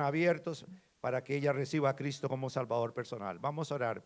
abiertos para que ella reciba a Cristo como Salvador personal. Vamos a orar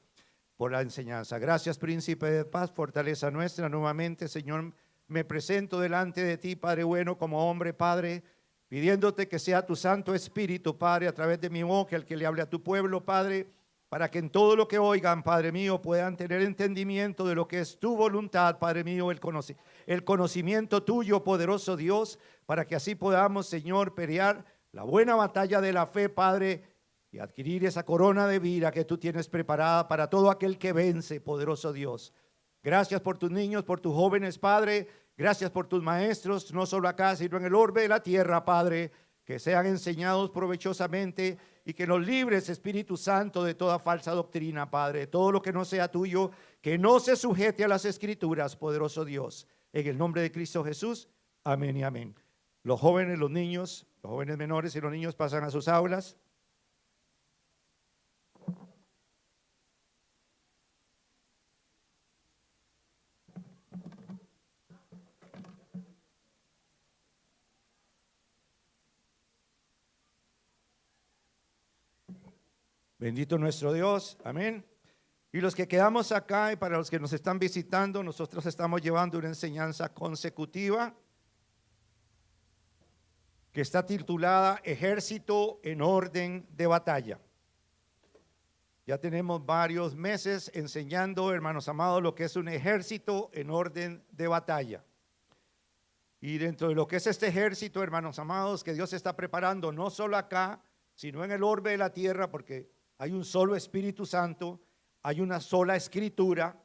por la enseñanza. Gracias, Príncipe de Paz, fortaleza nuestra. Nuevamente, Señor, me presento delante de ti, Padre bueno, como hombre, Padre, pidiéndote que sea tu Santo Espíritu, Padre, a través de mi boca, el que le hable a tu pueblo, Padre, para que en todo lo que oigan, Padre mío, puedan tener entendimiento de lo que es tu voluntad, Padre mío, el conocimiento tuyo, poderoso Dios, para que así podamos, Señor, pelear la buena batalla de la fe, Padre, y adquirir esa corona de vida que tú tienes preparada para todo aquel que vence, poderoso Dios. Gracias por tus niños, por tus jóvenes, Padre. Gracias por tus maestros, no solo acá, sino en el orbe de la tierra, Padre, que sean enseñados provechosamente y que nos libres, Espíritu Santo, de toda falsa doctrina, Padre, todo lo que no sea tuyo, que no se sujete a las Escrituras, poderoso Dios. En el nombre de Cristo Jesús, amén y amén. Los jóvenes, los niños, los jóvenes menores y los niños pasan a sus aulas. Bendito nuestro Dios, amén. Y los que quedamos acá y para los que nos están visitando, nosotros estamos llevando una enseñanza consecutiva que está titulada Ejército en orden de batalla. Ya tenemos varios meses enseñando, hermanos amados, lo que es un ejército en orden de batalla. Y dentro de lo que es este ejército, hermanos amados, que Dios está preparando, no solo acá, sino en el orbe de la tierra, porque hay un solo Espíritu Santo, hay una sola Escritura,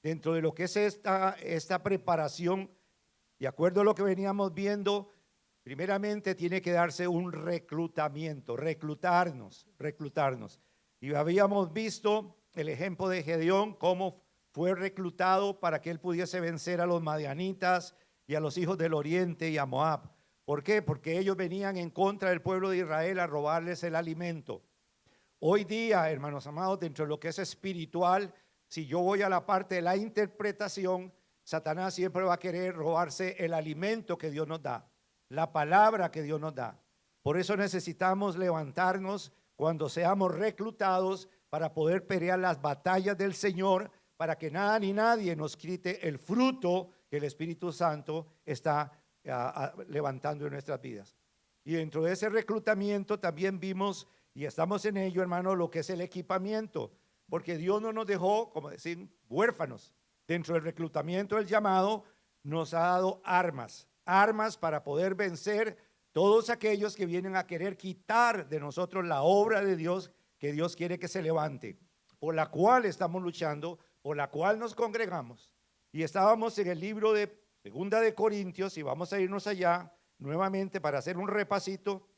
dentro de lo que es esta preparación, de acuerdo a lo que veníamos viendo, primeramente tiene que darse un reclutamiento, reclutarnos. Y habíamos visto el ejemplo de Gedeón, cómo fue reclutado para que él pudiese vencer a los madianitas y a los hijos del oriente y a Moab. ¿Por qué? Porque ellos venían en contra del pueblo de Israel a robarles el alimento. Hoy día, hermanos amados, dentro de lo que es espiritual, si yo voy a la parte de la interpretación, Satanás siempre va a querer robarse el alimento que Dios nos da, la palabra que Dios nos da. Por eso necesitamos levantarnos cuando seamos reclutados para poder pelear las batallas del Señor, para que nada ni nadie nos quite el fruto que el Espíritu Santo está levantando en nuestras vidas. Y dentro de ese reclutamiento también vimos, y estamos en ello, hermano, lo que es el equipamiento, porque Dios no nos dejó, como decir, huérfanos. Dentro del reclutamiento del llamado nos ha dado armas para poder vencer todos aquellos que vienen a querer quitar de nosotros la obra de Dios que Dios quiere que se levante, por la cual estamos luchando, por la cual nos congregamos. Y estábamos en el libro de Segunda de Corintios, y vamos a irnos allá nuevamente para hacer un repasito.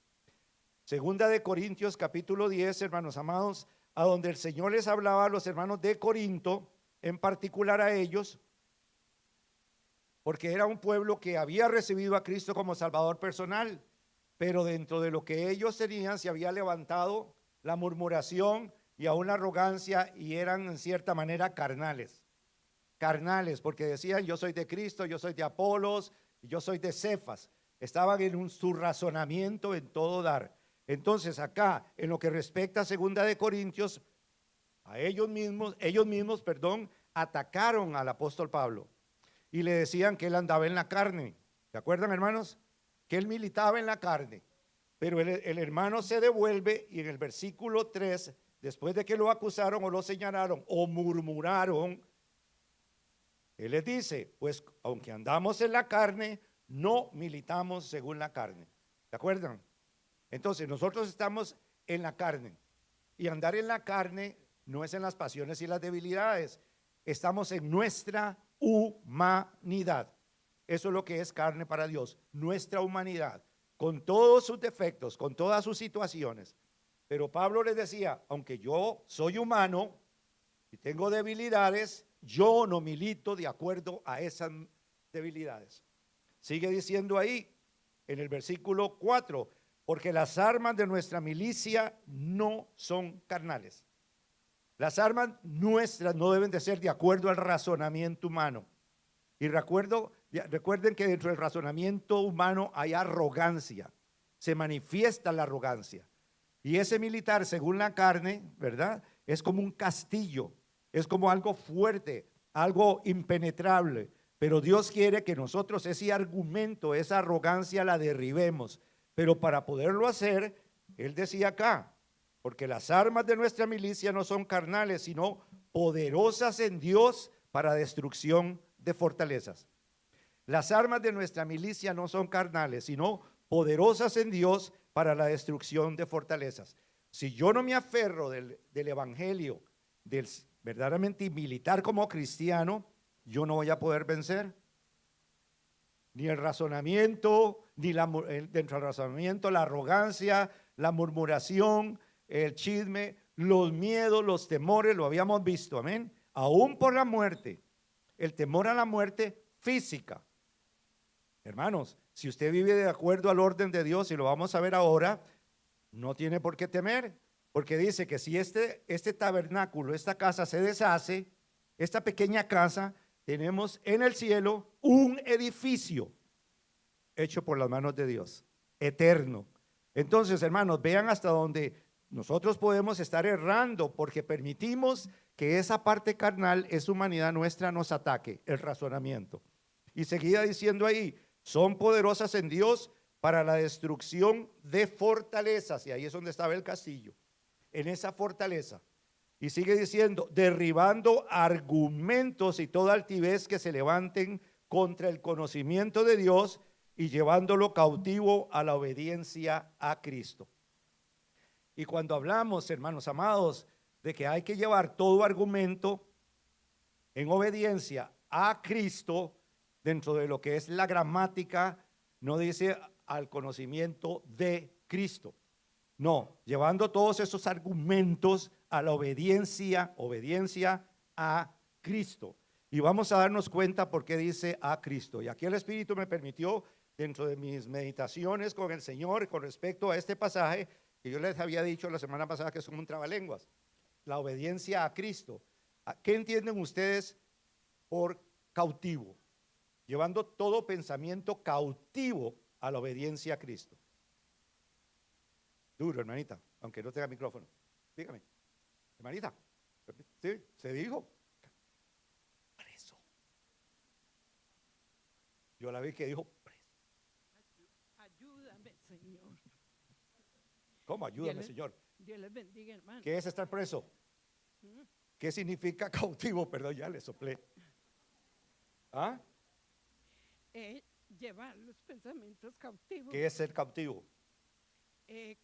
Segunda de Corintios capítulo 10, hermanos amados, a donde el Señor les hablaba a los hermanos de Corinto, en particular a ellos, porque era un pueblo que había recibido a Cristo como Salvador personal, pero dentro de lo que ellos tenían se había levantado la murmuración y aún la arrogancia, y eran en cierta manera carnales, porque decían: yo soy de Cristo, yo soy de Apolos, yo soy de Cefas. Estaban en su razonamiento en todo dar. Entonces acá, en lo que respecta a Segunda de Corintios, a ellos mismos, atacaron al apóstol Pablo y le decían que él andaba en la carne. ¿Se acuerdan, hermanos? Que él militaba en la carne. Pero el hermano se devuelve, y en el versículo 3, después de que lo acusaron o lo señalaron o murmuraron, él les dice: pues aunque andamos en la carne, no militamos según la carne. ¿Se acuerdan? Entonces nosotros estamos en la carne, y andar en la carne no es en las pasiones y las debilidades. Estamos en nuestra humanidad. Eso es lo que es carne para Dios, nuestra humanidad, con todos sus defectos, con todas sus situaciones. Pero Pablo les decía: aunque yo soy humano y tengo debilidades, yo no milito de acuerdo a esas debilidades. Sigue diciendo ahí en el versículo 4: porque las armas de nuestra milicia no son carnales. Las armas nuestras no deben de ser de acuerdo al razonamiento humano. Y recuerden que dentro del razonamiento humano hay arrogancia, se manifiesta la arrogancia. Y ese militar, según la carne, ¿verdad? Es como un castillo, es como algo fuerte, algo impenetrable. Pero Dios quiere que nosotros ese argumento, esa arrogancia la derribemos. Pero para poderlo hacer, Él decía acá, porque las armas de nuestra milicia no son carnales, sino poderosas en Dios para destrucción de fortalezas. Las armas de nuestra milicia no son carnales, sino poderosas en Dios para la destrucción de fortalezas. Si yo no me aferro del evangelio, del verdaderamente militar como cristiano, yo no voy a poder vencer. Ni el razonamiento, ni dentro del razonamiento, la arrogancia, la murmuración, el chisme, los miedos, los temores, lo habíamos visto, amén. Aún por la muerte, el temor a la muerte física. Hermanos, si usted vive de acuerdo al orden de Dios, y lo vamos a ver ahora, no tiene por qué temer, porque dice que si este tabernáculo, esta casa se deshace, esta pequeña casa, tenemos en el cielo un edificio hecho por las manos de Dios, eterno. Entonces, hermanos, vean hasta donde nosotros podemos estar errando, porque permitimos que esa parte carnal, esa humanidad nuestra, nos ataque, el razonamiento. Y seguía diciendo ahí, son poderosas en Dios para la destrucción de fortalezas. Y ahí es donde estaba el castillo, en esa fortaleza. Y sigue diciendo, derribando argumentos y toda altivez que se levanten contra el conocimiento de Dios y llevándolo cautivo a la obediencia a Cristo. Y cuando hablamos, hermanos amados, de que hay que llevar todo argumento en obediencia a Cristo, dentro de lo que es la gramática, no dice al conocimiento de Cristo. No, llevando todos esos argumentos a la obediencia a Cristo. Y vamos a darnos cuenta por qué dice a Cristo. Y aquí el Espíritu me permitió, dentro de mis meditaciones con el Señor, con respecto a este pasaje, que yo les había dicho la semana pasada que es como un trabalenguas, la obediencia a Cristo. ¿Qué entienden ustedes por cautivo? Llevando todo pensamiento cautivo a la obediencia a Cristo. Duro, hermanita, aunque no tenga micrófono. Dígame, hermanita, ¿sí? Se dijo preso. Yo la vi que dijo preso. Ayúdame, Señor. ¿Cómo? Ayúdame, Señor. Dios les bendiga, hermano. ¿Qué es estar preso? ¿Qué significa cautivo? Perdón, ya le soplé. ¿Ah? Llevar los pensamientos cautivos. ¿Qué es ser cautivo?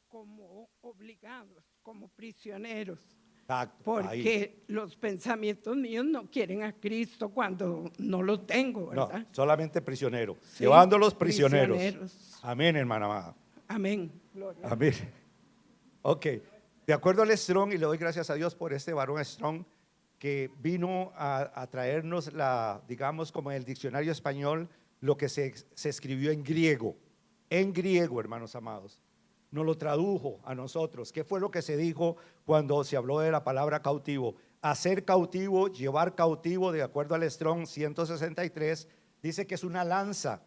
Como obligados, como prisioneros. Exacto, porque ahí. Los pensamientos míos no quieren a Cristo cuando no lo tengo, ¿verdad? No, solamente prisioneros, Sí, llevándolos prisioneros. prisioneros. Amén, hermana amada. Amén. Gloria. Amén. Ok, de acuerdo al Strong, y le doy gracias a Dios por este varón Strong, que vino a traernos digamos como en el diccionario español, lo que se escribió en griego, hermanos amados. Nos lo tradujo a nosotros. ¿Qué fue lo que se dijo cuando se habló de la palabra cautivo? Hacer cautivo, llevar cautivo, de acuerdo al Strong 163, dice que es una lanza,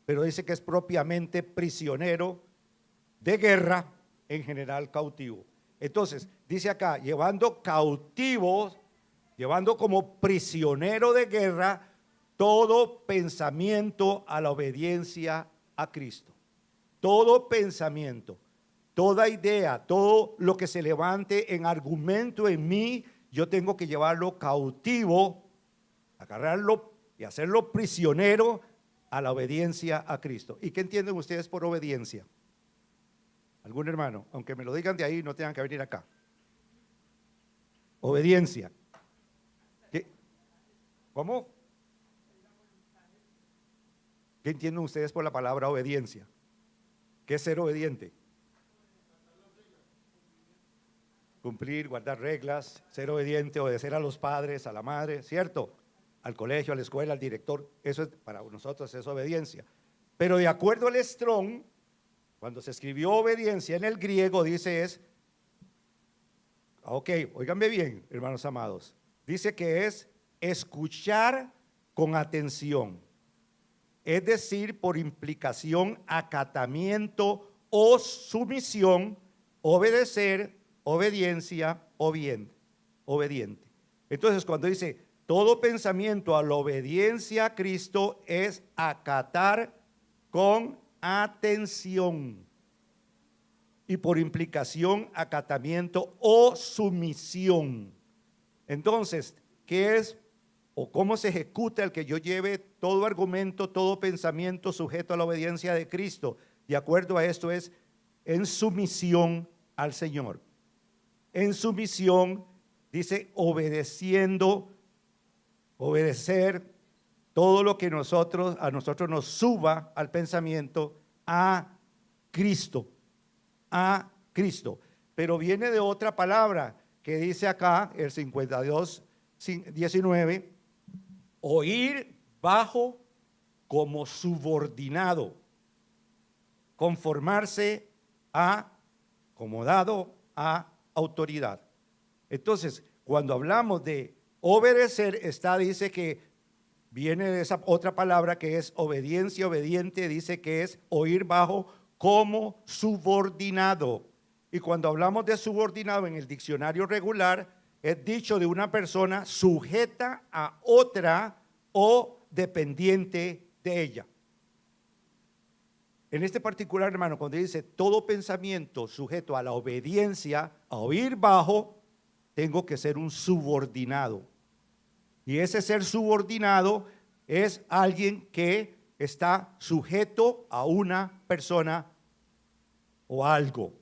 pero dice que es propiamente prisionero de guerra, en general cautivo. Entonces, dice acá, llevando cautivos, llevando como prisionero de guerra todo pensamiento a la obediencia a Cristo. Todo pensamiento, toda idea, todo lo que se levante en argumento en mí, yo tengo que llevarlo cautivo, agarrarlo y hacerlo prisionero a la obediencia a Cristo. ¿Y qué entienden ustedes por obediencia? ¿Algún hermano? Aunque me lo digan de ahí, no tengan que venir acá. Obediencia. ¿Qué? ¿Cómo? ¿Qué entienden ustedes por la palabra obediencia? ¿Qué es ser obediente? Cumplir, guardar reglas, ser obediente, obedecer a los padres, a la madre, ¿cierto? Al colegio, a la escuela, al director. Eso es, para nosotros es obediencia. Pero de acuerdo al Strong, cuando se escribió obediencia en el griego, dice ok, óiganme bien, hermanos amados, dice que es escuchar con atención, es decir, por implicación, acatamiento o sumisión obedecer, obediencia, obediente. Entonces, cuando dice todo pensamiento a la obediencia a Cristo es acatar con atención y por implicación acatamiento o sumisión. Entonces, ¿qué es o cómo se ejecuta el que yo lleve todo argumento, todo pensamiento sujeto a la obediencia de Cristo? De acuerdo a esto es en sumisión al Señor. En sumisión, dice, obedeciendo, obedecer todo lo que a nosotros nos suba al pensamiento a Cristo, a Cristo. Pero viene de otra palabra que dice acá, el 52:19, oír bajo como subordinado, conformarse a, como dado a autoridad. Entonces, cuando hablamos de obedecer, dice que viene de esa otra palabra que es obediencia, obediente, dice que es oír bajo como subordinado. Y cuando hablamos de subordinado en el diccionario regular, es dicho de una persona sujeta a otra o dependiente de ella. En este particular, hermano, cuando dice todo pensamiento sujeto a la obediencia, a oír bajo, tengo que ser un subordinado. Y ese ser subordinado es alguien que está sujeto a una persona o algo.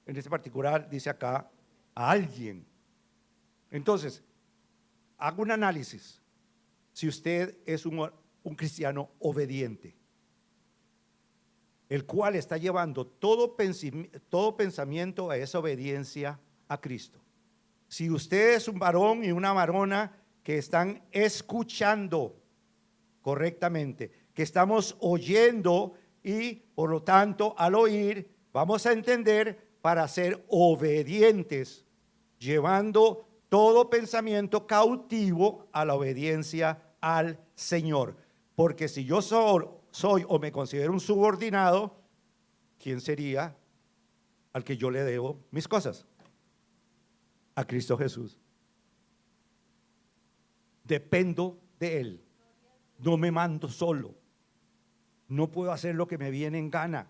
En este particular dice acá, a alguien. Entonces, hago un análisis. Si usted es un cristiano obediente, el cual está llevando todo pensamiento a esa obediencia a Cristo. Si usted es un varón y una varona que están escuchando correctamente, que estamos oyendo y por lo tanto al oír vamos a entender para ser obedientes, llevando todo pensamiento cautivo a la obediencia al Señor. Porque si yo soy o me considero un subordinado, ¿quién sería al que yo le debo mis cosas? A Cristo Jesús. Dependo de Él. No me mando solo. No puedo hacer lo que me viene en gana.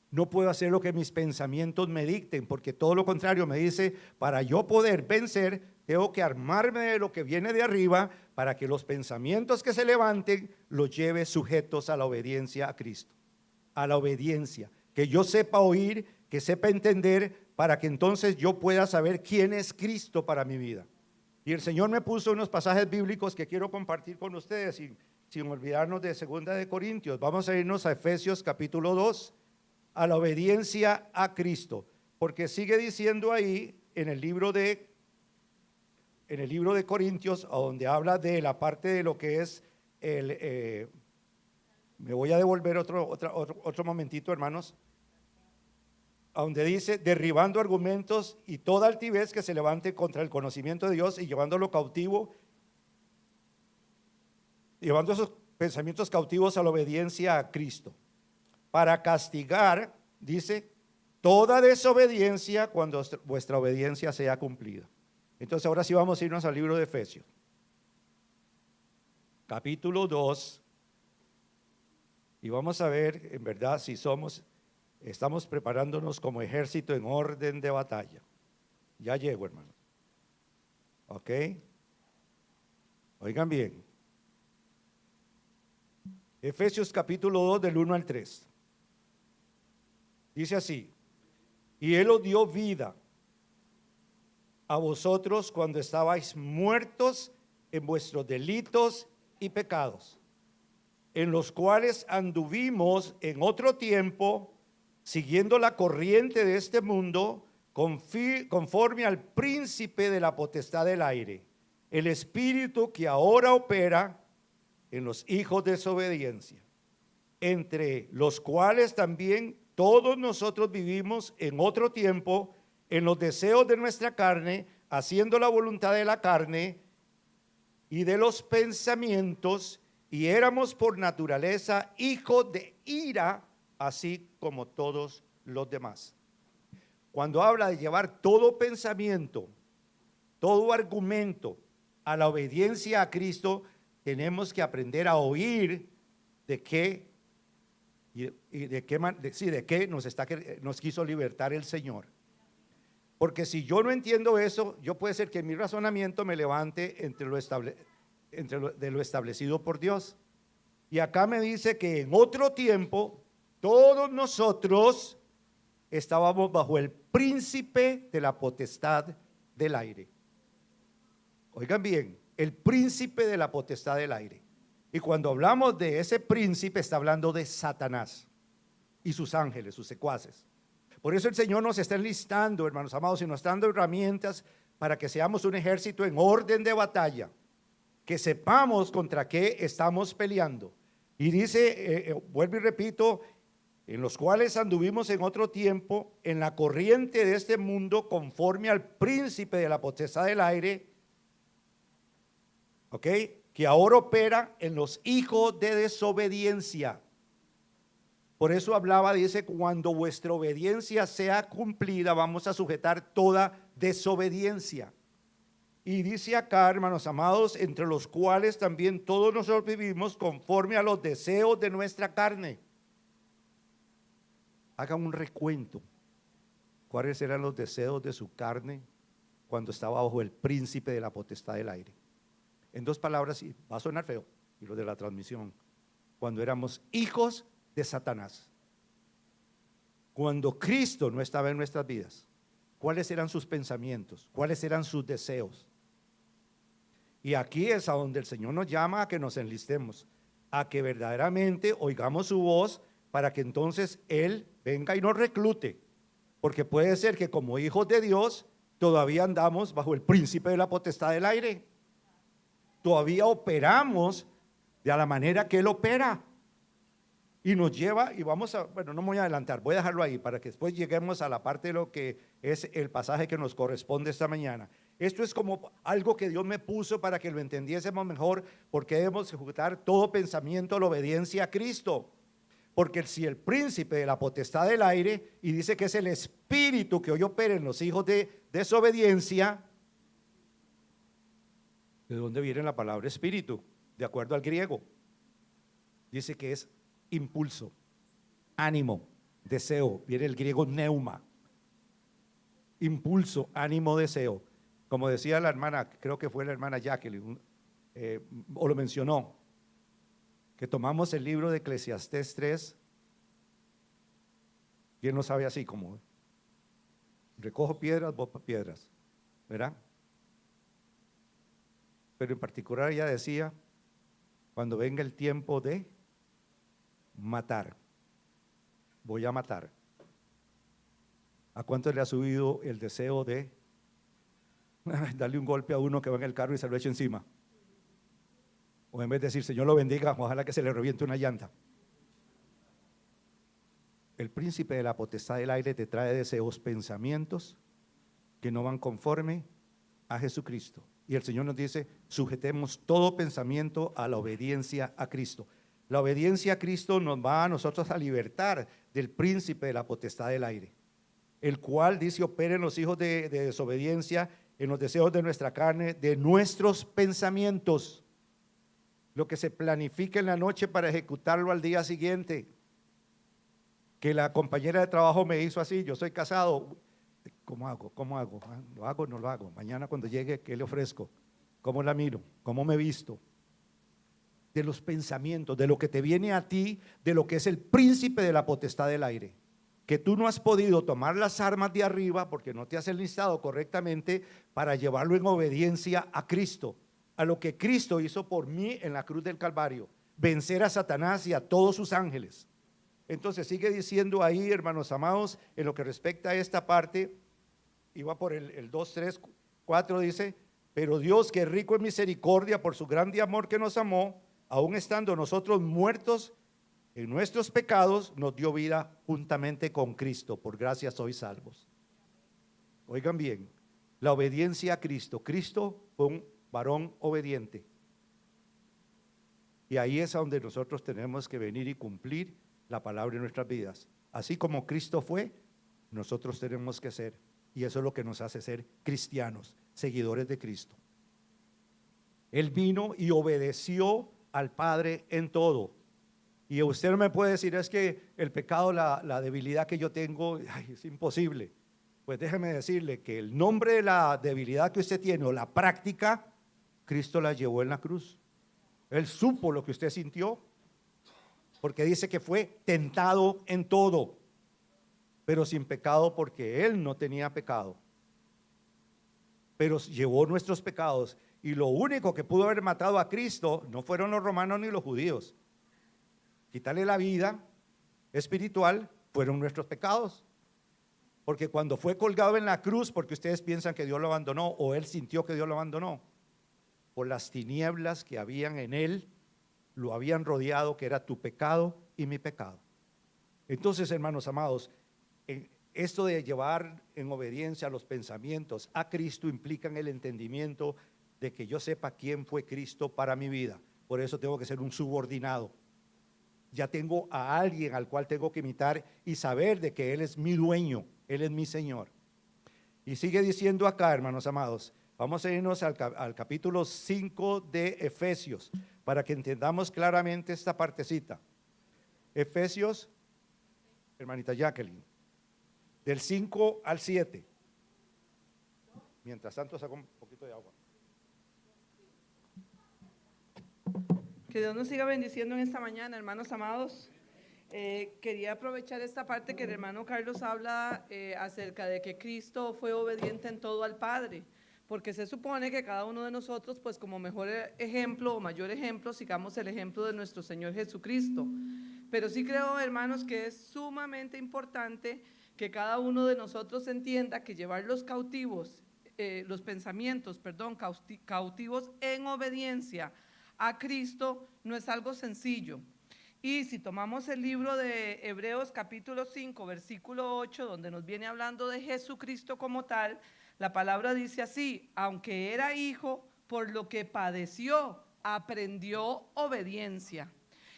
No puedo hacer lo que mis pensamientos me dicten, porque todo lo contrario me dice, para yo poder vencer, tengo que armarme de lo que viene de arriba para que los pensamientos que se levanten los lleve sujetos a la obediencia a Cristo. A la obediencia. Que yo sepa oír, que sepa entender, para que entonces yo pueda saber quién es Cristo para mi vida. Y el Señor me puso unos pasajes bíblicos que quiero compartir con ustedes sin olvidarnos de 2 de Corintios. Vamos a irnos a Efesios capítulo 2, a la obediencia a Cristo, porque sigue diciendo ahí en el libro de Corintios, a donde habla de la parte de lo que es me voy a devolver otro momentito, hermanos, a donde dice, derribando argumentos y toda altivez que se levante contra el conocimiento de Dios y llevándolo cautivo, llevando esos pensamientos cautivos a la obediencia a Cristo, para castigar, dice, toda desobediencia cuando vuestra obediencia sea cumplida. Entonces ahora sí vamos a irnos al libro de Efesios, capítulo 2, y vamos a ver en verdad si estamos preparándonos como ejército en orden de batalla. Ya llego, hermanos. ¿Ok? Oigan bien. Efesios capítulo 2 del 1 al 3. Dice así: y Él os dio vida a vosotros cuando estabais muertos en vuestros delitos y pecados, en los cuales anduvimos en otro tiempo, siguiendo la corriente de este mundo, conforme al príncipe de la potestad del aire, el espíritu que ahora opera en los hijos de desobediencia, entre los cuales también todos nosotros vivimos en otro tiempo en los deseos de nuestra carne, haciendo la voluntad de la carne y de los pensamientos, y éramos por naturaleza hijos de ira, así como todos los demás. cuando habla de llevar todo pensamiento, todo argumento a la obediencia a Cristo, tenemos que aprender a oír de qué y de qué nos quiso libertar el Señor. Porque si yo no entiendo eso, yo puede ser que mi razonamiento me levante de lo establecido por Dios. Y acá me dice que en otro tiempo todos nosotros estábamos bajo el príncipe de la potestad del aire. Oigan bien, el príncipe de la potestad del aire. Y cuando hablamos de ese príncipe, está hablando de Satanás y sus ángeles, sus secuaces. Por eso el Señor nos está enlistando, hermanos amados, y nos está dando herramientas para que seamos un ejército en orden de batalla, que sepamos contra qué estamos peleando. Y dice, vuelvo y repito, en los cuales anduvimos en otro tiempo, en la corriente de este mundo, conforme al príncipe de la potestad del aire, ¿ok?, que ahora opera en los hijos de desobediencia. Por eso hablaba, dice, cuando vuestra obediencia sea cumplida, vamos a sujetar toda desobediencia. Y dice acá, hermanos amados, entre los cuales también todos nosotros vivimos conforme a los deseos de nuestra carne. Hagan un recuento. ¿Cuáles eran los deseos de su carne cuando estaba bajo el príncipe de la potestad del aire? En dos palabras, y va a sonar feo, y lo de la transmisión, cuando éramos hijos de Satanás. Cuando Cristo no estaba en nuestras vidas, ¿cuáles eran sus pensamientos? ¿Cuáles eran sus deseos? Y aquí es a donde el Señor nos llama a que nos enlistemos, a que verdaderamente oigamos su voz, para que entonces Él venga y nos reclute, porque puede ser que como hijos de Dios todavía andamos bajo el príncipe de la potestad del aire, todavía operamos de la manera que Él opera y nos lleva, y vamos a, bueno, no me voy a adelantar, voy a dejarlo ahí para que después lleguemos a la parte de lo que es el pasaje que nos corresponde esta mañana. Esto es como algo que Dios me puso para que lo entendiésemos mejor, porque debemos ejecutar todo pensamiento a la obediencia a Cristo. Porque si el príncipe de la potestad del aire, y dice que es el espíritu que hoy opera en los hijos de desobediencia, ¿de dónde viene la palabra espíritu? De acuerdo al griego, dice que es impulso, ánimo, deseo. Viene el griego neuma, impulso, ánimo, deseo. Como decía la hermana, creo que fue la hermana Jacqueline, o lo mencionó, que tomamos el libro de Eclesiastés 3. ¿Quién lo sabe así como? Recojo piedras, boto piedras, ¿verdad? Pero en particular ella decía, cuando venga el tiempo de matar, voy a matar. ¿A cuánto le ha subido el deseo de darle un golpe a uno que va en el carro y se lo eche encima? O en vez de decir, Señor lo bendiga, ojalá que se le reviente una llanta. El príncipe de la potestad del aire te trae deseos, pensamientos que no van conforme a Jesucristo. Y el Señor nos dice, sujetemos todo pensamiento a la obediencia a Cristo. La obediencia a Cristo nos va a nosotros a libertar del príncipe de la potestad del aire, el cual dice opera en los hijos de desobediencia, en los deseos de nuestra carne, de nuestros pensamientos, lo que se planifica en la noche para ejecutarlo al día siguiente. Que la compañera de trabajo me hizo así, yo soy casado, ¿cómo hago? ¿Cómo hago? ¿Lo hago o no lo hago? Mañana cuando llegue, ¿qué le ofrezco? ¿Cómo la miro? ¿Cómo me visto? De los pensamientos, de lo que te viene a ti, de lo que es el príncipe de la potestad del aire, que tú no has podido tomar las armas de arriba porque no te has enlistado correctamente para llevarlo en obediencia a Cristo, a lo que Cristo hizo por mí en la cruz del Calvario, vencer a Satanás y a todos sus ángeles. Entonces sigue diciendo ahí, hermanos amados, en lo que respecta a esta parte, iba por el 2, 3, 4, dice, pero Dios, que es rico en misericordia por su grande amor que nos amó, aun estando nosotros muertos en nuestros pecados, nos dio vida juntamente con Cristo, por gracia sois salvos. Oigan bien, la obediencia a Cristo. Cristo fue un varón obediente. Y ahí es a donde nosotros tenemos que venir y cumplir la palabra en nuestras vidas. Así como Cristo fue, nosotros tenemos que ser, y eso es lo que nos hace ser cristianos, seguidores de Cristo. Él vino y obedeció al Padre en todo. Y usted no me puede decir, es que el pecado, la debilidad que yo tengo, es imposible. Pues déjeme decirle que el nombre de la debilidad que usted tiene o la práctica, Cristo la llevó en la cruz. Él supo lo que usted sintió, porque dice que fue tentado en todo, pero sin pecado, porque Él no tenía pecado. Pero llevó nuestros pecados, y lo único que pudo haber matado a Cristo no fueron los romanos ni los judíos. Quitarle la vida espiritual fueron nuestros pecados. Porque cuando fue colgado en la cruz, porque ustedes piensan que Dios lo abandonó, o Él sintió que Dios lo abandonó, por las tinieblas que habían en Él, lo habían rodeado, que era tu pecado y mi pecado. Entonces, hermanos amados, esto de llevar en obediencia los pensamientos a Cristo implica en el entendimiento de que yo sepa quién fue Cristo para mi vida. Por eso tengo que ser un subordinado. Ya tengo a alguien al cual tengo que imitar y saber de que Él es mi dueño, Él es mi Señor. Y sigue diciendo acá, hermanos amados, vamos a irnos al capítulo 5 de Efesios, para que entendamos claramente esta partecita. Efesios, hermanita Jacqueline, del 5 al 7. Mientras tanto saco un poquito de agua. Que Dios nos siga bendiciendo en esta mañana, hermanos amados. Quería aprovechar esta parte que el hermano Carlos habla acerca de que Cristo fue obediente en todo al Padre, porque se supone que cada uno de nosotros, pues como mejor ejemplo o mayor ejemplo, sigamos el ejemplo de nuestro Señor Jesucristo. Pero sí creo, hermanos, que es sumamente importante que cada uno de nosotros entienda que llevar los pensamientos cautivos en obediencia a Cristo no es algo sencillo. Y si tomamos el libro de Hebreos capítulo 5 versículo 8, donde nos viene hablando de Jesucristo como tal, la palabra dice así: aunque era hijo, por lo que padeció, aprendió obediencia.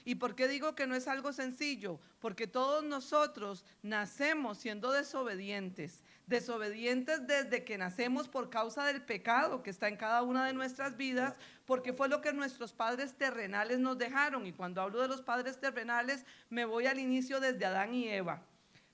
¿Y por qué digo que no es algo sencillo? Porque todos nosotros nacemos siendo desobedientes desde que nacemos por causa del pecado que está en cada una de nuestras vidas, porque fue lo que nuestros padres terrenales nos dejaron. Y cuando hablo de los padres terrenales, me voy al inicio desde Adán y Eva.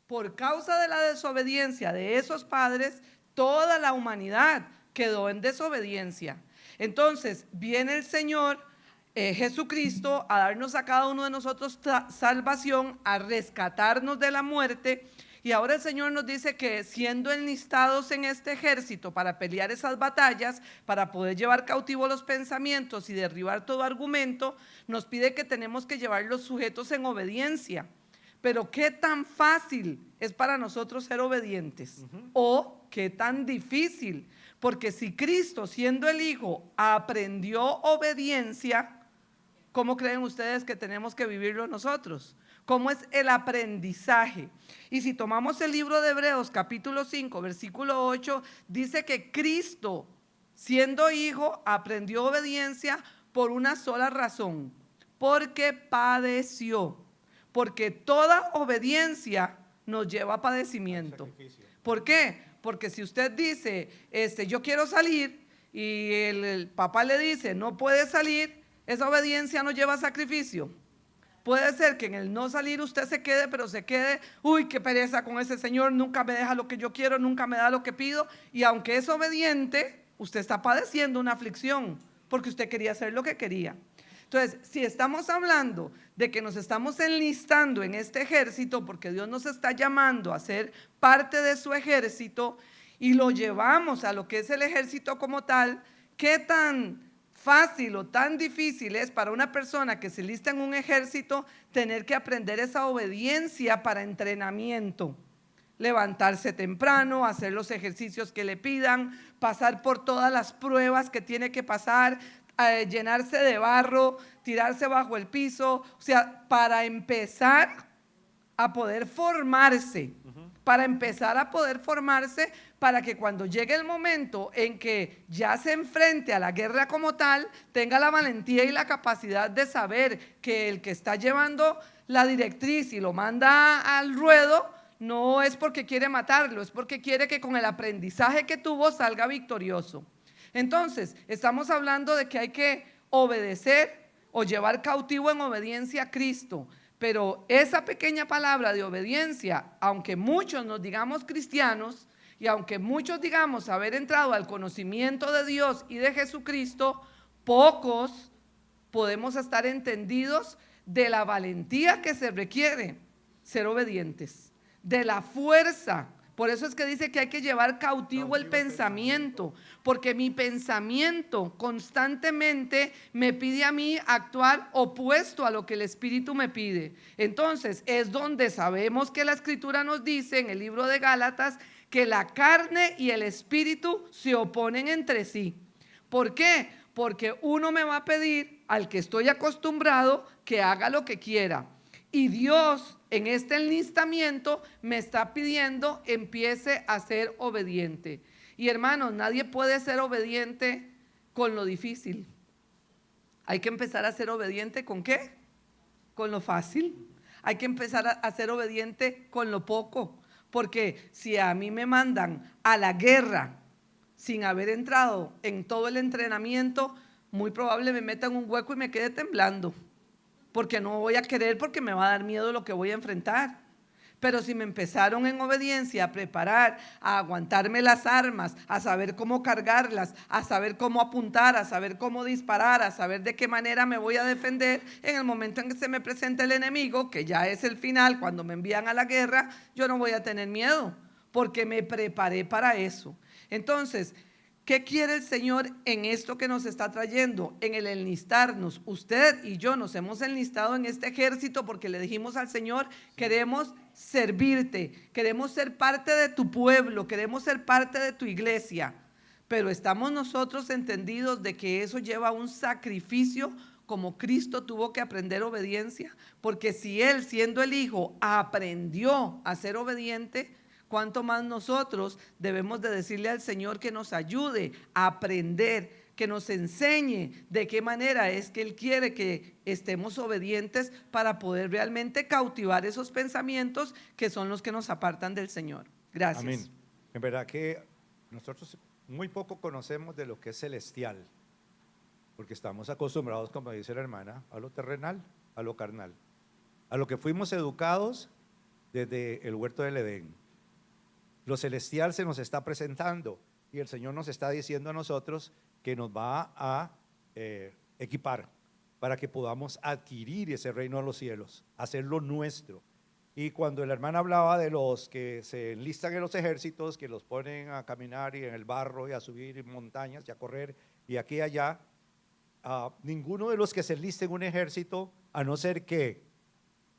Por causa de la desobediencia de esos padres, toda la humanidad quedó en desobediencia. Entonces viene el Señor Jesucristo a darnos a cada uno de nosotros salvación, a rescatarnos de la muerte. Y ahora el Señor nos dice que siendo enlistados en este ejército para pelear esas batallas, para poder llevar cautivo los pensamientos y derribar todo argumento, nos pide que tenemos que llevar los sujetos en obediencia. Pero ¿qué tan fácil es para nosotros ser obedientes? ¿O qué tan difícil? Porque si Cristo, siendo el Hijo, aprendió obediencia, ¿cómo creen ustedes que tenemos que vivirlo nosotros? ¿Cómo es el aprendizaje? Y si tomamos el libro de Hebreos capítulo 5 versículo 8, dice que Cristo, siendo hijo, aprendió obediencia por una sola razón: porque padeció. Porque toda obediencia nos lleva a padecimiento. ¿Por qué? Porque si usted dice, yo quiero salir, y el papá le dice, no puede salir, esa obediencia nos lleva a sacrificio. Puede ser que en el no salir usted se quede, pero se quede, uy, qué pereza con ese señor, nunca me deja lo que yo quiero, nunca me da lo que pido. Y aunque es obediente, usted está padeciendo una aflicción, porque usted quería hacer lo que quería. Entonces, si estamos hablando de que nos estamos enlistando en este ejército, porque Dios nos está llamando a ser parte de su ejército, y lo llevamos a lo que es el ejército como tal, ¿qué tan fácil o tan difícil es para una persona que se lista en un ejército tener que aprender esa obediencia para entrenamiento? Levantarse temprano, hacer los ejercicios que le pidan, pasar por todas las pruebas que tiene que pasar, llenarse de barro, tirarse bajo el piso, o sea, para empezar a poder formarse, para que cuando llegue el momento en que ya se enfrente a la guerra como tal, tenga la valentía y la capacidad de saber que el que está llevando la directriz y lo manda al ruedo, no es porque quiere matarlo, es porque quiere que con el aprendizaje que tuvo salga victorioso. Entonces, estamos hablando de que hay que obedecer o llevar cautivo en obediencia a Cristo. Pero esa pequeña palabra de obediencia, aunque muchos nos digamos cristianos y aunque muchos digamos haber entrado al conocimiento de Dios y de Jesucristo, pocos podemos estar entendidos de la valentía que se requiere ser obedientes, de la fuerza. Por eso es que dice que hay que llevar cautivo el pensamiento, porque mi pensamiento constantemente me pide a mí actuar opuesto a lo que el Espíritu me pide. Entonces es donde sabemos que la Escritura nos dice en el libro de Gálatas que la carne y el Espíritu se oponen entre sí. ¿Por qué? Porque uno me va a pedir al que estoy acostumbrado que haga lo que quiera. Y Dios en este enlistamiento me está pidiendo empiece a ser obediente. Y hermanos, nadie puede ser obediente con lo difícil. Hay que empezar a ser obediente ¿con qué? Con lo fácil. Hay que empezar a ser obediente con lo poco. Porque si a mí me mandan a la guerra sin haber entrado en todo el entrenamiento, muy probable me metan en un hueco y me quede temblando. Porque no voy a querer, porque me va a dar miedo lo que voy a enfrentar. Pero si me empezaron en obediencia a preparar, a aguantarme las armas, a saber cómo cargarlas, a saber cómo apuntar, a saber cómo disparar, a saber de qué manera me voy a defender, en el momento en que se me presente el enemigo, que ya es el final, cuando me envían a la guerra, yo no voy a tener miedo, porque me preparé para eso. Entonces, ¿qué quiere el Señor en esto que nos está trayendo? En el enlistarnos. Usted y yo nos hemos enlistado en este ejército porque le dijimos al Señor, queremos servirte, queremos ser parte de tu pueblo, queremos ser parte de tu iglesia. Pero estamos nosotros entendidos de que eso lleva un sacrificio, como Cristo tuvo que aprender obediencia. Porque si Él, siendo el Hijo, aprendió a ser obediente, ¿cuánto más nosotros debemos de decirle al Señor que nos ayude a aprender, que nos enseñe de qué manera es que Él quiere que estemos obedientes para poder realmente cautivar esos pensamientos que son los que nos apartan del Señor? Gracias. Amén. En verdad que nosotros muy poco conocemos de lo que es celestial, porque estamos acostumbrados, como dice la hermana, a lo terrenal, a lo carnal, a lo que fuimos educados desde el huerto del Edén. Lo celestial se nos está presentando y el Señor nos está diciendo a nosotros que nos va a equipar para que podamos adquirir ese reino de los cielos, hacerlo nuestro. Y cuando la hermana hablaba de los que se enlistan en los ejércitos, que los ponen a caminar y en el barro y a subir montañas y a correr y aquí y allá, ninguno de los que se enlisten en un ejército, a no ser que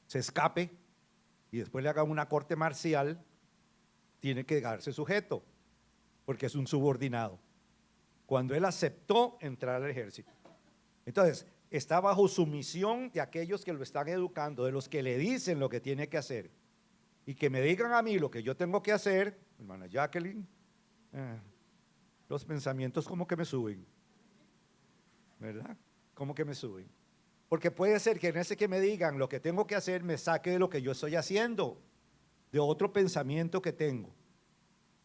se escape y después le hagan una corte marcial, tiene que quedarse sujeto, porque es un subordinado. Cuando él aceptó entrar al ejército, entonces está bajo sumisión de aquellos que lo están educando, de los que le dicen lo que tiene que hacer. Y que me digan a mí lo que yo tengo que hacer, hermana Jacqueline, los pensamientos como que me suben, ¿verdad? Como que me suben. Porque puede ser que en ese que me digan lo que tengo que hacer me saque de lo que yo estoy haciendo, de otro pensamiento que tengo.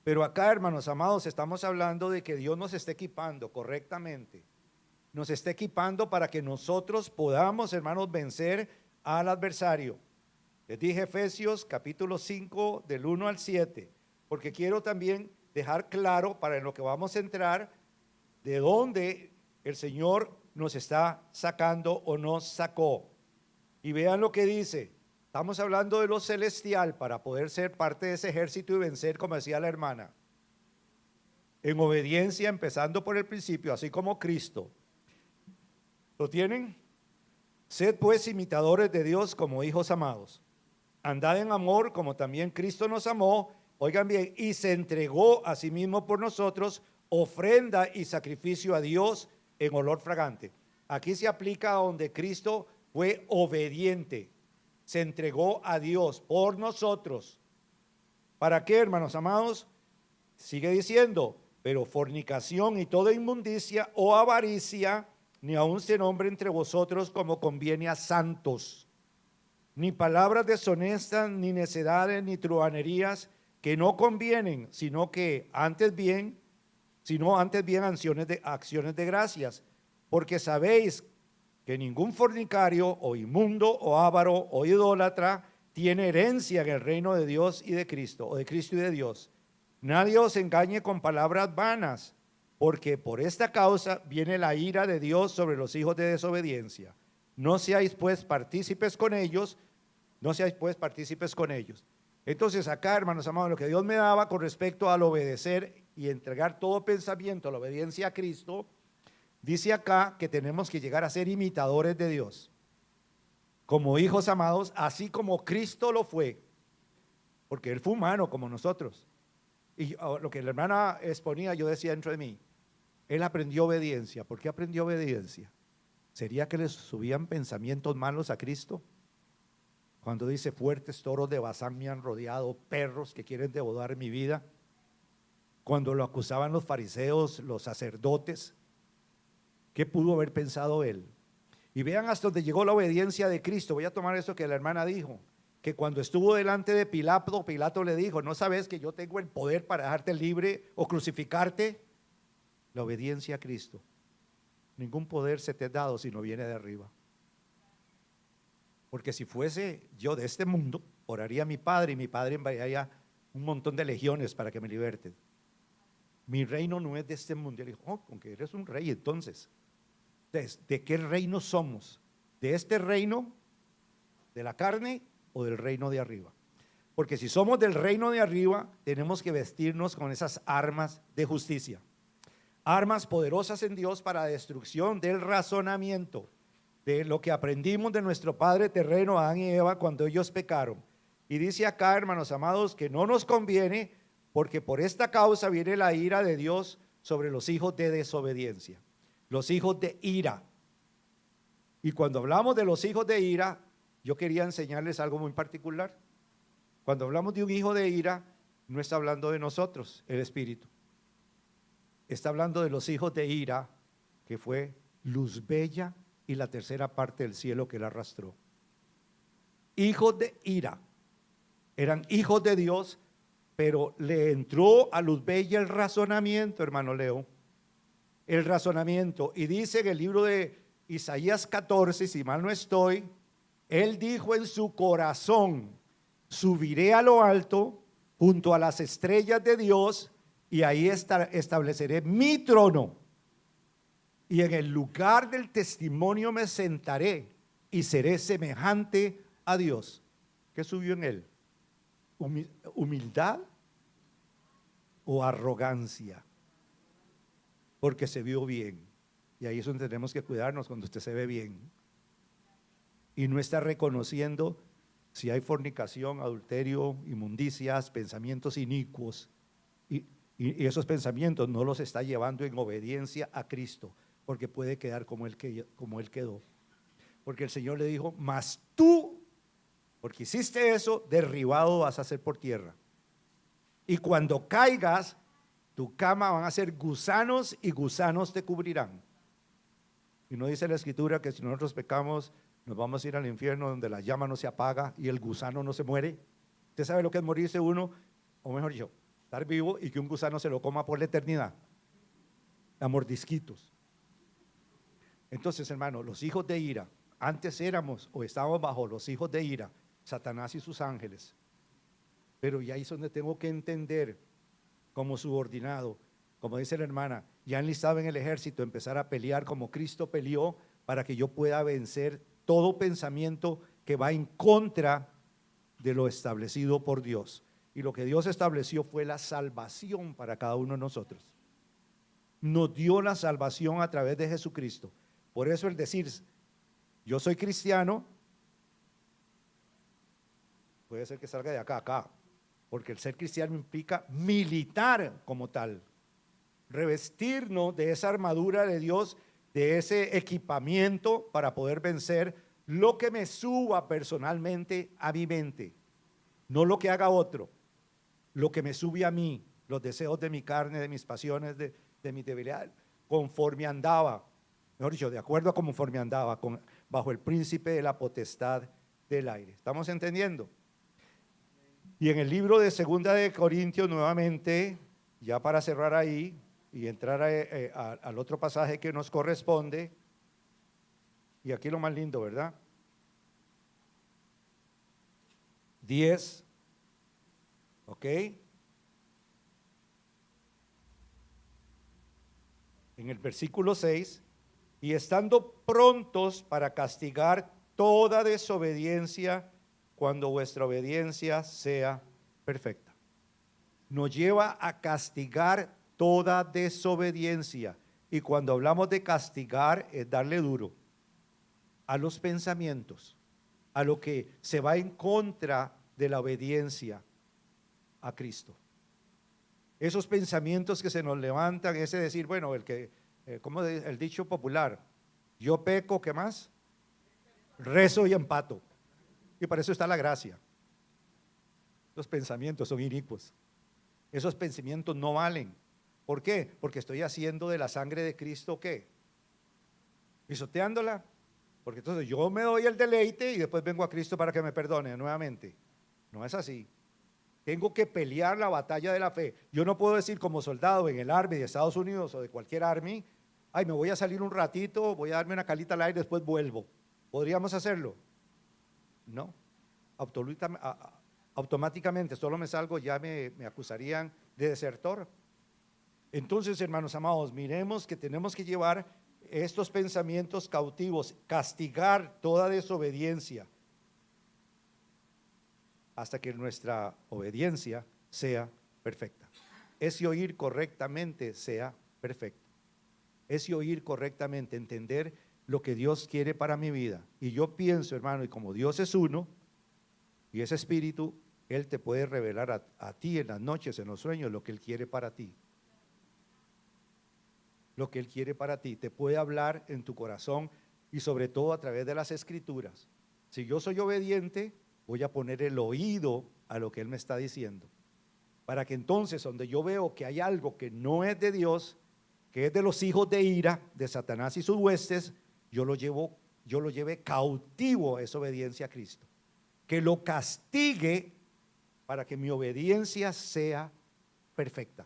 Pero acá, hermanos amados, estamos hablando de que Dios nos está equipando correctamente. Nos está equipando para que nosotros podamos, hermanos, vencer al adversario. Les dije Efesios capítulo 5 del 1 al 7, porque quiero también dejar claro para en lo que vamos a entrar, de dónde el Señor nos está sacando o nos sacó. Y vean lo que dice. Estamos hablando de lo celestial para poder ser parte de ese ejército y vencer, como decía la hermana, en obediencia, empezando por el principio, así como Cristo. ¿Lo tienen? Sed pues imitadores de Dios como hijos amados. Andad en amor como también Cristo nos amó, oigan bien, y se entregó a sí mismo por nosotros, ofrenda y sacrificio a Dios en olor fragante. Aquí se aplica donde Cristo fue obediente. Se entregó a Dios por nosotros. ¿Para qué, hermanos amados? Sigue diciendo, pero fornicación y toda inmundicia o avaricia, ni aun se nombre entre vosotros como conviene a santos, ni palabras deshonestas, ni necedades, ni truhanerías que no convienen, sino antes bien acciones de gracias, porque sabéis que ningún fornicario o inmundo o avaro o idólatra tiene herencia en el reino de Dios y de Cristo, o de Cristo y de Dios. Nadie os engañe con palabras vanas, porque por esta causa viene la ira de Dios sobre los hijos de desobediencia. No seáis pues partícipes con ellos, Entonces acá, hermanos amados, lo que Dios me daba con respecto al obedecer y entregar todo pensamiento a la obediencia a Cristo, dice acá que tenemos que llegar a ser imitadores de Dios, como hijos amados, así como Cristo lo fue, porque Él fue humano como nosotros. Y lo que la hermana exponía, yo decía dentro de mí, Él aprendió obediencia. ¿Por qué aprendió obediencia? ¿Sería que le subían pensamientos malos a Cristo? Cuando dice, fuertes toros de Basán me han rodeado, perros que quieren devorar mi vida. Cuando lo acusaban los fariseos, los sacerdotes, ¿qué pudo haber pensado Él? Y vean hasta donde llegó la obediencia de Cristo. Voy a tomar eso que la hermana dijo, que cuando estuvo delante de Pilato, Pilato le dijo, ¿no sabes que yo tengo el poder para dejarte libre o crucificarte? La obediencia a Cristo. Ningún poder se te ha dado si no viene de arriba. Porque si fuese yo de este mundo, oraría a mi Padre y mi Padre enviaría un montón de legiones para que me liberten. Mi reino no es de este mundo. Y le dijo, con que eres un rey entonces. ¿De qué reino somos? ¿De este reino, de la carne o del reino de arriba? Porque si somos del reino de arriba, tenemos que vestirnos con esas armas de justicia. Armas poderosas en Dios para destrucción del razonamiento, de lo que aprendimos de nuestro padre terreno, Adán y Eva, cuando ellos pecaron. Y dice acá, hermanos amados, que no nos conviene, porque por esta causa viene la ira de Dios sobre los hijos de desobediencia, los hijos de ira. Y cuando hablamos de los hijos de ira, yo quería enseñarles algo muy particular. Cuando hablamos de un hijo de ira, no está hablando de nosotros, el espíritu. Está hablando de los hijos de ira, que fue Luzbella y la tercera parte del cielo que la arrastró. Hijos de ira. Eran hijos de Dios, pero le entró a Luzbella el razonamiento, hermano Leo. El razonamiento. Y dice en el libro de Isaías 14, si mal no estoy, él dijo en su corazón, subiré a lo alto junto a las estrellas de Dios y ahí estableceré mi trono. Y en el lugar del testimonio me sentaré y seré semejante a Dios. ¿Qué subió en él? ¿Humildad o arrogancia? Porque se vio bien. Y ahí es donde tenemos que cuidarnos, cuando usted se ve bien y no está reconociendo si hay fornicación, adulterio, inmundicias, pensamientos inicuos, y esos pensamientos no los está llevando en obediencia a Cristo, porque puede quedar como él quedó. Porque el Señor le dijo, mas tú, porque hiciste eso, derribado vas a ser por tierra. Y cuando caigas, tu cama van a ser gusanos y gusanos te cubrirán. Y no dice la Escritura que si nosotros pecamos, nos vamos a ir al infierno donde la llama no se apaga y el gusano no se muere. ¿Usted sabe lo que es morirse uno? O mejor dicho, estar vivo y que un gusano se lo coma por la eternidad. A mordisquitos. Entonces, hermano, los hijos de ira, antes éramos o estábamos bajo los hijos de ira, Satanás y sus ángeles. Pero ya ahí es donde tengo que entender, como subordinado, como dice la hermana, ya enlistado en el ejército, empezar a pelear como Cristo peleó, para que yo pueda vencer todo pensamiento que va en contra de lo establecido por Dios. Y lo que Dios estableció fue la salvación para cada uno de nosotros. Nos dio la salvación a través de Jesucristo. Por eso el decir, yo soy cristiano, puede ser que salga de acá, porque el ser cristiano implica militar como tal, revestirnos de esa armadura de Dios, de ese equipamiento para poder vencer lo que me suba personalmente a mi mente, no lo que haga otro, lo que me sube a mí, los deseos de mi carne, de mis pasiones, de mi debilidad, conforme andaba, mejor dicho, de acuerdo a conforme andaba, bajo el príncipe de la potestad del aire. ¿Estamos entendiendo? Y en el libro de Segunda de Corintios, nuevamente, ya para cerrar ahí y entrar al otro pasaje que nos corresponde, y aquí lo más lindo, ¿verdad? 10, ¿ok? En el versículo 6, y estando prontos para castigar toda desobediencia cuando vuestra obediencia sea perfecta. Nos lleva a castigar toda desobediencia. Y cuando hablamos de castigar es darle duro a los pensamientos, a lo que se va en contra de la obediencia a Cristo. Esos pensamientos que se nos levantan, ese decir, bueno, como el dicho popular, yo peco, ¿qué más? Rezo y empato. Y para eso está la gracia. Los pensamientos son inicuos. Esos pensamientos no valen. ¿Por qué? Porque estoy haciendo de la sangre de Cristo, ¿qué? Pisoteándola. Porque entonces yo me doy el deleite y después vengo a Cristo para que me perdone nuevamente. No es así. Tengo que pelear la batalla de la fe. Yo no puedo decir como soldado en el Army de Estados Unidos o de cualquier Army, ay, me voy a salir un ratito, voy a darme una calita al aire, después vuelvo. ¿Podríamos hacerlo? No. Automáticamente, solo me salgo, ya me acusarían de desertor. Entonces, hermanos amados, miremos que tenemos que llevar estos pensamientos cautivos, castigar toda desobediencia hasta que nuestra obediencia sea perfecta. Ese oír correctamente sea perfecto. Ese oír correctamente, entender lo que Dios quiere para mi vida. Y yo pienso, hermano, y como Dios es uno, y ese espíritu, Él te puede revelar a ti en las noches, en los sueños, lo que Él quiere para ti. Lo que Él quiere para ti. Te puede hablar en tu corazón y sobre todo a través de las escrituras. Si yo soy obediente, voy a poner el oído a lo que Él me está diciendo. Para que entonces, donde yo veo que hay algo que no es de Dios, que es de los hijos de ira, de Satanás y sus huestes, yo lo lleve cautivo a esa obediencia a Cristo. Que lo castigue para que mi obediencia sea perfecta.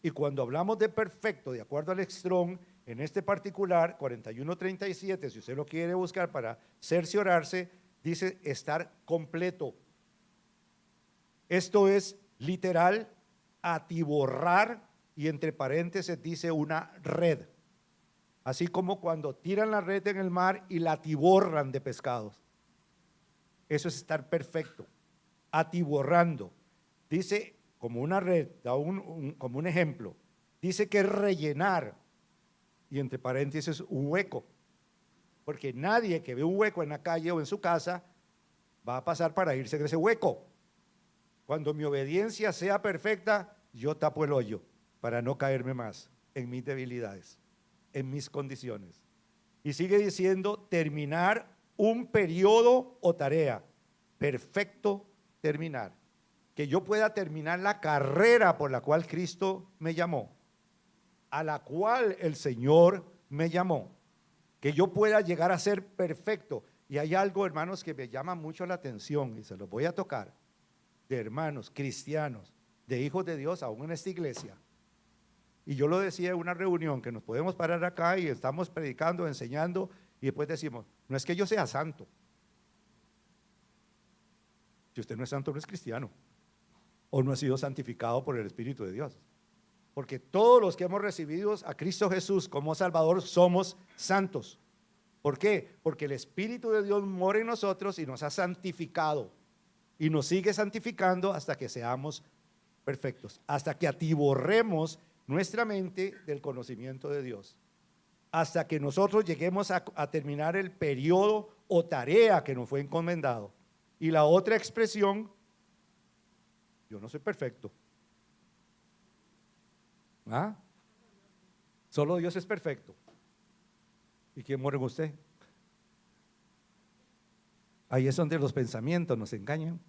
Y cuando hablamos de perfecto, de acuerdo al Strong, en este particular, 41:37, si usted lo quiere buscar para cerciorarse, dice estar completo. Esto es literal, atiborrar, y entre paréntesis dice una red. Así como cuando tiran la red en el mar y la atiborran de pescados. Eso es estar perfecto, atiborrando. Dice como una red, da como un ejemplo, dice que rellenar, y entre paréntesis un hueco, porque nadie que ve un hueco en la calle o en su casa va a pasar para irse de ese hueco. Cuando mi obediencia sea perfecta, yo tapo el hoyo para no caerme más en mis debilidades, en mis condiciones. Y sigue diciendo terminar un periodo o tarea, perfecto terminar. Que yo pueda terminar la carrera por la cual Cristo me llamó, a la cual el Señor me llamó, que yo pueda llegar a ser perfecto. Y hay algo, hermanos, que me llama mucho la atención y se los voy a tocar, de hermanos cristianos, de hijos de Dios, aún en esta iglesia. Y yo lo decía en una reunión, que nos podemos parar acá y estamos predicando, enseñando, y después decimos, no es que yo sea santo. Si usted no es santo, no es cristiano, o no ha sido santificado por el Espíritu de Dios. Porque todos los que hemos recibido a Cristo Jesús como Salvador somos santos. ¿Por qué? Porque el Espíritu de Dios mora en nosotros y nos ha santificado. Y nos sigue santificando hasta que seamos perfectos. Hasta que atiborremos nuestra mente del conocimiento de Dios. Hasta que nosotros lleguemos a terminar el periodo o tarea que nos fue encomendado. Y la otra expresión, yo no soy perfecto. ¿Ah? Solo Dios es perfecto. ¿Y quién muere en usted? Ahí es donde los pensamientos nos engañan.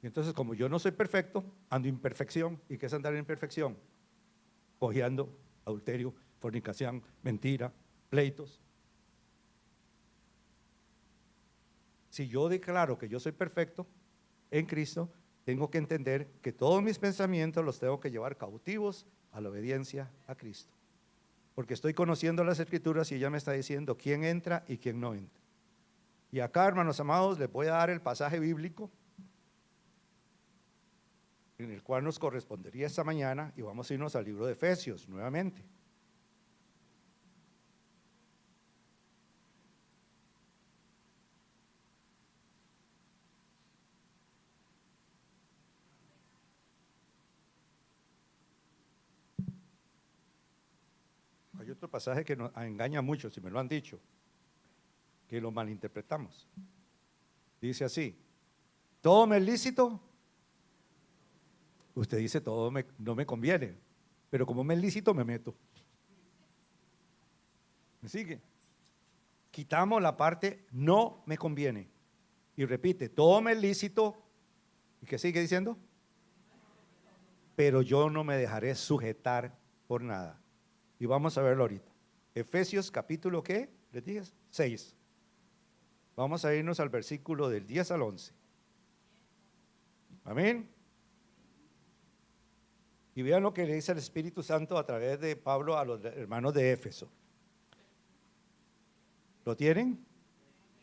Y entonces, como yo no soy perfecto, ando en imperfección. ¿Y qué es andar en imperfección? Cojeando, adulterio, fornicación, mentira, pleitos. Si yo declaro que yo soy perfecto en Cristo, tengo que entender que todos mis pensamientos los tengo que llevar cautivos a la obediencia a Cristo. Porque estoy conociendo las Escrituras y ella me está diciendo quién entra y quién no entra. Y acá, hermanos amados, les voy a dar el pasaje bíblico en el cual nos correspondería esta mañana, y vamos a irnos al libro de Efesios nuevamente. Hay otro pasaje que nos engaña mucho, si me lo han dicho, que lo malinterpretamos. Dice así: todo me es lícito. Usted dice todo no me conviene, pero como me es lícito me meto. ¿Me sigue? Quitamos la parte no me conviene y repite, todo me es lícito. ¿Y qué sigue diciendo? Pero yo no me dejaré sujetar por nada. Y vamos a verlo ahorita. Efesios capítulo, ¿qué? ¿Les dije? 6. Vamos a irnos al versículo del 10 al 11. Amén. Y vean lo que le dice el Espíritu Santo a través de Pablo a los hermanos de Éfeso. ¿Lo tienen?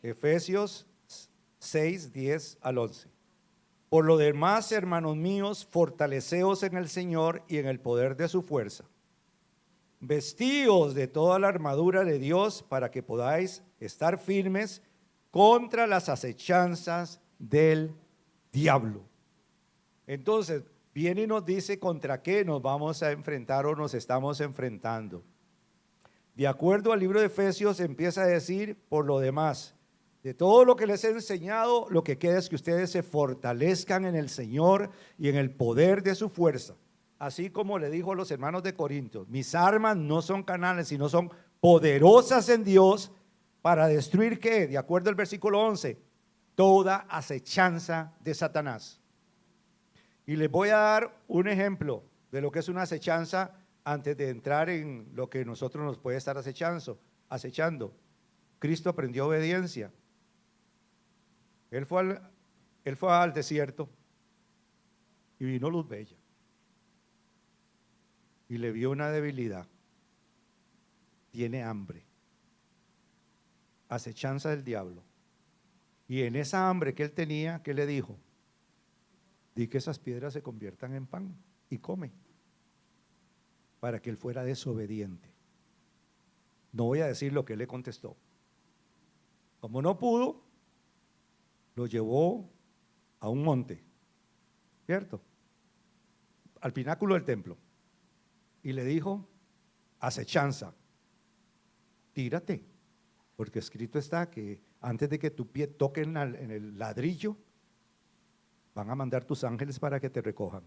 Efesios 6, 10 al 11. Por lo demás, hermanos míos, fortaleceos en el Señor y en el poder de su fuerza. Vestíos de toda la armadura de Dios para que podáis estar firmes contra las acechanzas del diablo. Entonces, viene y nos dice contra qué nos vamos a enfrentar o nos estamos enfrentando. De acuerdo al libro de Efesios, empieza a decir, por lo demás, de todo lo que les he enseñado, lo que queda es que ustedes se fortalezcan en el Señor y en el poder de su fuerza. Así como le dijo a los hermanos de Corintios, mis armas no son carnales, sino son poderosas en Dios para destruir, ¿qué? De acuerdo al versículo 11, toda acechanza de Satanás. Y les voy a dar un ejemplo de lo que es una acechanza antes de entrar en lo que nosotros nos puede estar acechando. Cristo aprendió obediencia. Él fue al desierto y vino luz bella. Y le vio una debilidad. Tiene hambre. Acechanza del diablo. Y en esa hambre que él tenía, ¿qué le dijo? Di que esas piedras se conviertan en pan y come. Para que él fuera desobediente. No voy a decir lo que él le contestó. Como no pudo, lo llevó a un monte, ¿cierto? Al pináculo del templo. Y le dijo, acechanza, tírate, porque escrito está que antes de que tu pie toque en el ladrillo, van a mandar tus ángeles para que te recojan.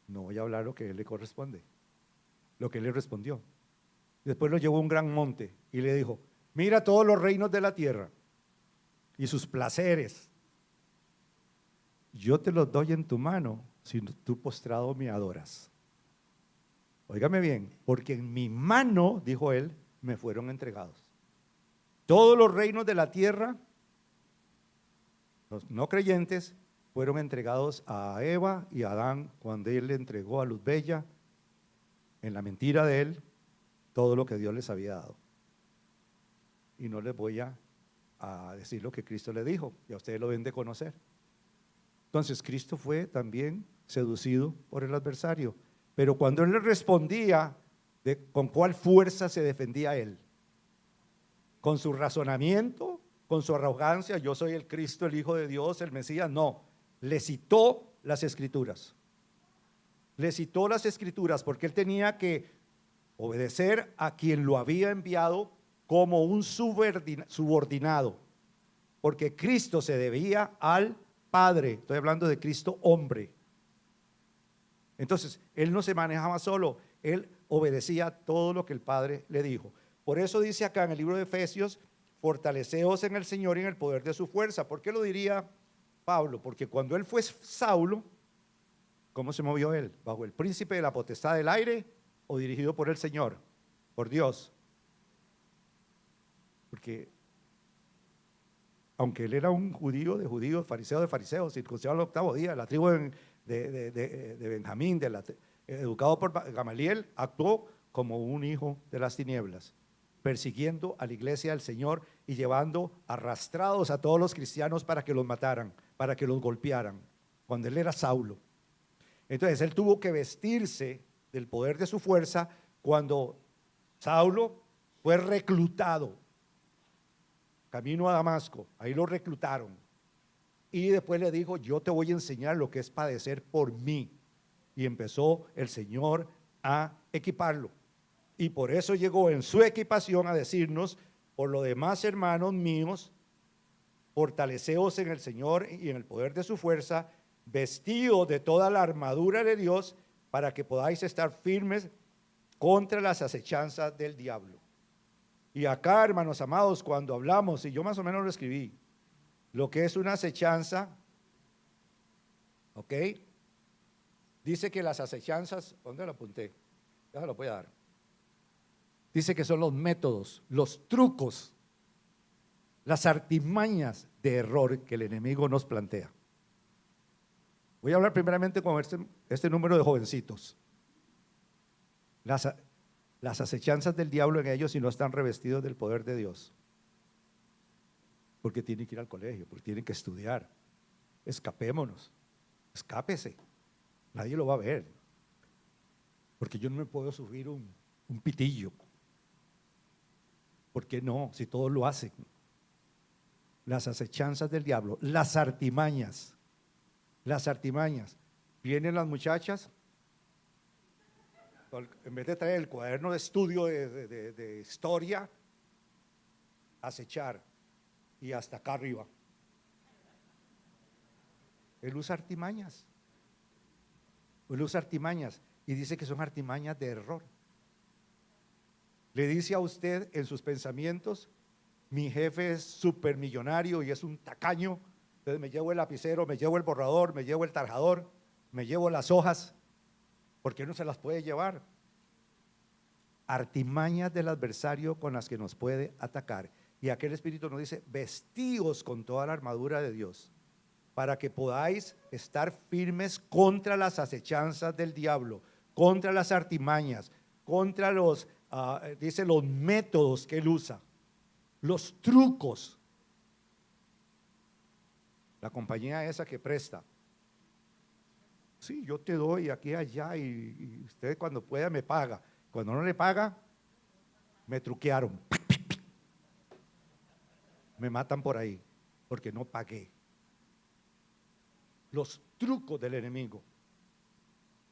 No voy a hablar lo que él le corresponde, lo que él le respondió. Después lo llevó a un gran monte y le dijo, mira todos los reinos de la tierra y sus placeres. Yo te los doy en tu mano si tú postrado me adoras. Óigame bien, porque en mi mano, dijo él, me fueron entregados. Todos los reinos de la tierra, los no creyentes, fueron entregados a Eva y a Adán cuando él le entregó a Luz Bella, en la mentira de él, todo lo que Dios les había dado. Y no les voy a decir lo que Cristo le dijo, y a ustedes lo deben de conocer. Entonces Cristo fue también seducido por el adversario, pero cuando él le respondía, ¿con cuál fuerza se defendía él? ¿Con su razonamiento? ¿Con su arrogancia? Yo soy el Cristo, el Hijo de Dios, el Mesías. No, le citó las Escrituras. Le citó las Escrituras porque él tenía que obedecer a quien lo había enviado como un subordinado, porque Cristo se debía al Padre. Estoy hablando de Cristo hombre. Entonces, él no se manejaba solo, él obedecía todo lo que el Padre le dijo. Por eso dice acá en el libro de Efesios, fortaleceos en el Señor y en el poder de su fuerza. ¿Por qué lo diría Pablo? Porque cuando él fue Saulo, ¿cómo se movió él? ¿Bajo el príncipe de la potestad del aire o dirigido por el Señor? Por Dios. Porque aunque él era un judío de judíos, fariseo de fariseos, circuncidado al 8º día, la tribu de Benjamín, educado por Gamaliel, actuó como un hijo de las tinieblas, persiguiendo a la iglesia del Señor y llevando arrastrados a todos los cristianos para que los mataran, para que los golpearan, cuando él era Saulo. Entonces él tuvo que vestirse del poder de su fuerza cuando Saulo fue reclutado camino a Damasco. Ahí lo reclutaron y después le dijo: yo te voy a enseñar lo que es padecer por mí. Y empezó el Señor a equiparlo, y por eso llegó en su equipación a decirnos: por lo demás, hermanos míos, fortaleceos en el Señor y en el poder de su fuerza, vestidos de toda la armadura de Dios, para que podáis estar firmes contra las acechanzas del diablo. Y acá, hermanos amados, cuando hablamos, y yo más o menos lo escribí, lo que es una acechanza, ¿ok? Dice que las acechanzas, ¿dónde lo apunté? Ya se lo voy a dar. Dice que son los métodos, los trucos, las artimañas de error que el enemigo nos plantea. Voy a hablar primeramente con este número de jovencitos. Las acechanzas del diablo en ellos si no están revestidos del poder de Dios. Porque tienen que ir al colegio, porque tienen que estudiar. Escapémonos, escápese. Nadie lo va a ver. Porque yo no me puedo subir un pitillo. ¿Por qué no? Si todos lo hacen. Las acechanzas del diablo, las artimañas. Las artimañas. Vienen las muchachas, en vez de traer el cuaderno de estudio de historia, acechar, y hasta acá arriba. Él usa artimañas. Él usa artimañas y dice que son artimañas de error. Le dice a usted en sus pensamientos: mi jefe es supermillonario y es un tacaño, entonces me llevo el lapicero, me llevo el borrador, me llevo el tarjador, me llevo las hojas. ¿Por qué no se las puede llevar? Artimañas del adversario con las que nos puede atacar. Y aquel espíritu nos dice: vestíos con toda la armadura de Dios, para que podáis estar firmes contra las acechanzas del diablo, contra las artimañas, contra los métodos que él usa, los trucos. La compañía esa que presta: sí, yo te doy aquí, allá, y usted cuando pueda me paga. Cuando no le paga, me truquearon. Me matan por ahí, porque no pagué. Los trucos del enemigo.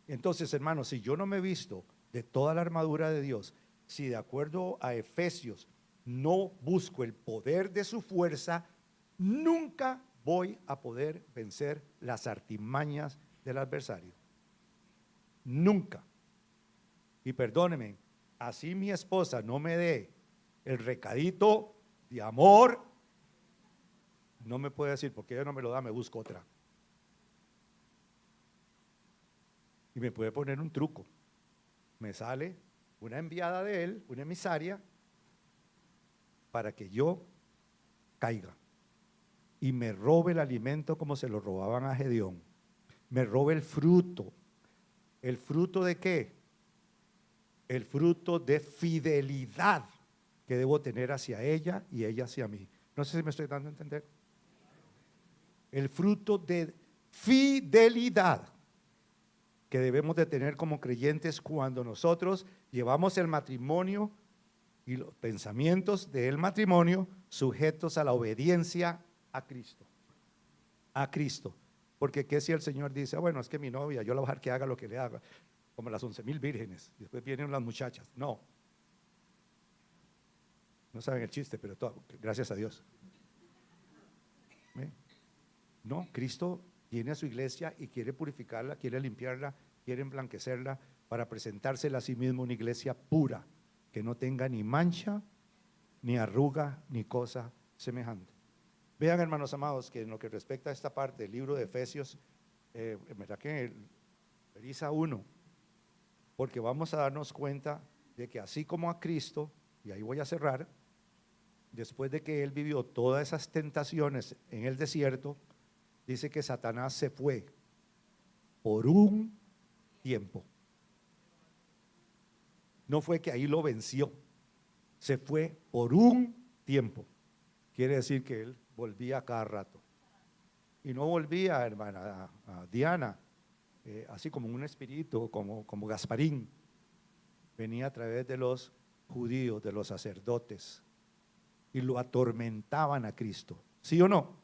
Entonces, hermanos, si yo no me he visto de toda la armadura de Dios, si de acuerdo a Efesios no busco el poder de su fuerza, nunca voy a poder vencer las artimañas del adversario. Nunca. Y perdóneme, así mi esposa no me dé el recadito de amor, no me puede decir: porque ella no me lo da, me busco otra. Y me puede poner un truco. Me sale una enviada de él, una emisaria, para que yo caiga y me robe el alimento como se lo robaban a Gedeón. Me robe el fruto. ¿El fruto de qué? El fruto de fidelidad que debo tener hacia ella y ella hacia mí. No sé si me estoy dando a entender. El fruto de fidelidad que debemos de tener como creyentes cuando nosotros llevamos el matrimonio y los pensamientos del matrimonio sujetos a la obediencia a Cristo. A Cristo. Porque ¿qué si el Señor dice: bueno, es que mi novia, yo la voy a dejar que haga lo que le haga, como las 11,000 vírgenes, y después vienen las muchachas? No. No saben el chiste, pero todo, gracias a Dios. No, Cristo tiene a su iglesia y quiere purificarla, quiere limpiarla, quiere emblanquecerla para presentársela a sí mismo una iglesia pura, que no tenga ni mancha, ni arruga, ni cosa semejante. Vean, hermanos amados, que en lo que respecta a esta parte del libro de Efesios, en verdad que revisa uno, porque vamos a darnos cuenta de que así como a Cristo, y ahí voy a cerrar, después de que él vivió todas esas tentaciones en el desierto, dice que Satanás se fue por un tiempo. No fue que ahí lo venció, se fue por un tiempo. Quiere decir que él volvía cada rato. Y no volvía, hermana Diana, así como un espíritu, como Gasparín. Venía a través de los judíos, de los sacerdotes, y lo atormentaban a Cristo. ¿Sí o no?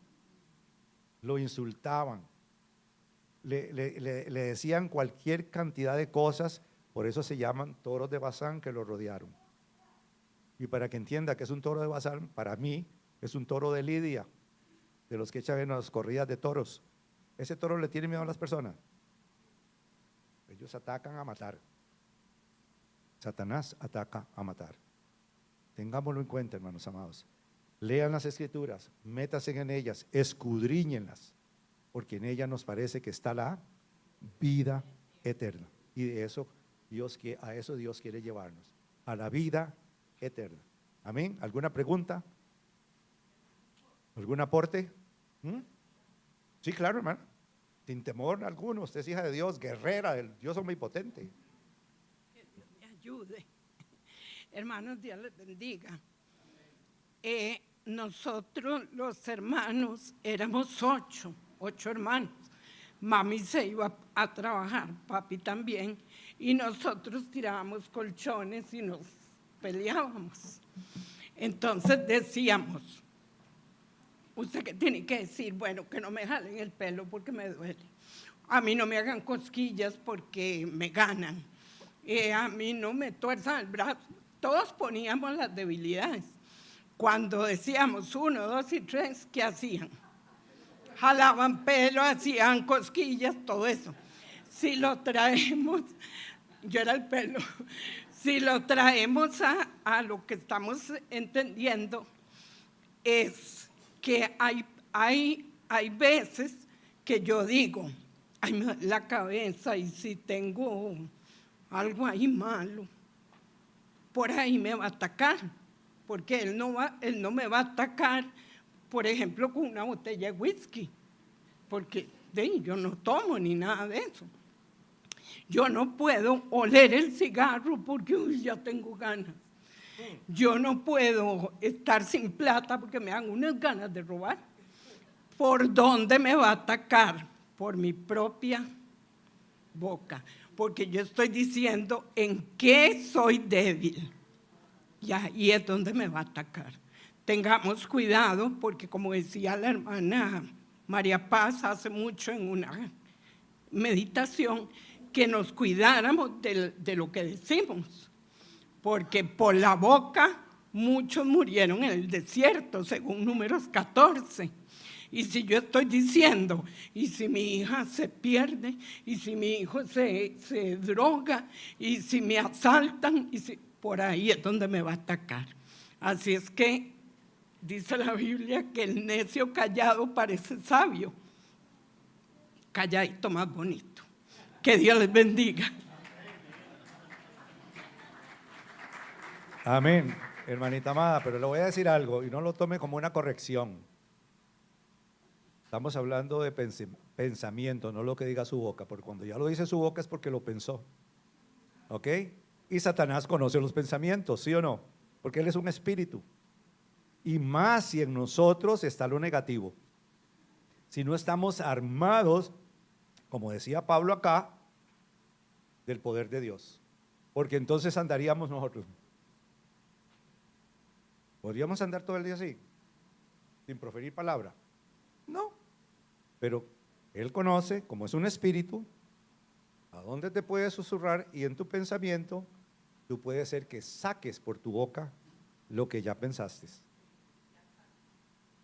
Lo insultaban, le decían cualquier cantidad de cosas. Por eso se llaman toros de Bazán que lo rodearon. Y para que entienda que es un toro de Bazán, para mí es un toro de Lidia, de los que echan en las corridas de toros. Ese toro le tiene miedo a las personas. Ellos atacan a matar. Satanás ataca a matar. Tengámoslo en cuenta, hermanos amados. Lean las escrituras, métanse en ellas, escudriñenlas, porque en ellas nos parece que está la vida eterna. Y de eso a eso Dios quiere llevarnos, a la vida eterna. Amén. ¿Alguna pregunta? ¿Algún aporte? Sí, claro, hermano. Sin temor alguno, usted es hija de Dios, guerrera del Dios omnipotente. Que Dios me ayude. Hermanos, Dios les bendiga. Nosotros los hermanos éramos 8 hermanos. Mami se iba a trabajar, papi también, y nosotros tirábamos colchones y nos peleábamos. Entonces decíamos, ¿usted qué tiene que decir? Bueno, que no me jalen el pelo porque me duele. A mí no me hagan cosquillas porque me ganan. A mí no me tuerzan el brazo. Todos poníamos las debilidades. Cuando decíamos 1, 2 y 3, ¿qué hacían? Jalaban pelo, hacían cosquillas, todo eso. Si lo traemos, yo era el pelo, si lo traemos a lo que estamos entendiendo, es que hay veces que yo digo, ay, me duele la cabeza y si tengo algo ahí malo, por ahí me va a atacar, porque él no me va a atacar, por ejemplo, con una botella de whisky, porque yo no tomo ni nada de eso. Yo no puedo oler el cigarro porque ya tengo ganas. Yo no puedo estar sin plata porque me dan unas ganas de robar. ¿Por dónde me va a atacar? Por mi propia boca, porque yo estoy diciendo en qué soy débil. Y ahí es donde me va a atacar. Tengamos cuidado porque, como decía la hermana María Paz hace mucho en una meditación, que nos cuidáramos de lo que decimos, porque por la boca muchos murieron en el desierto, según Números 14. Y si yo estoy diciendo, y si mi hija se pierde, y si mi hijo se droga, y si me asaltan, por ahí es donde me va a atacar. Así es que dice la Biblia que el necio callado parece sabio. Calladito más bonito. Que Dios les bendiga. Amén, hermanita amada, pero le voy a decir algo y no lo tome como una corrección. Estamos hablando de pensamiento, no lo que diga su boca, porque cuando ya lo dice su boca es porque lo pensó. ¿Ok? Y Satanás conoce los pensamientos, ¿sí o no? Porque él es un espíritu. Y más si en nosotros está lo negativo. Si no estamos armados, como decía Pablo acá, del poder de Dios. Porque entonces andaríamos nosotros. ¿Podríamos andar todo el día así? Sin proferir palabra. No. Pero él conoce, como es un espíritu, a dónde te puede susurrar, y en tu pensamiento tú puedes ser que saques por tu boca lo que ya pensaste.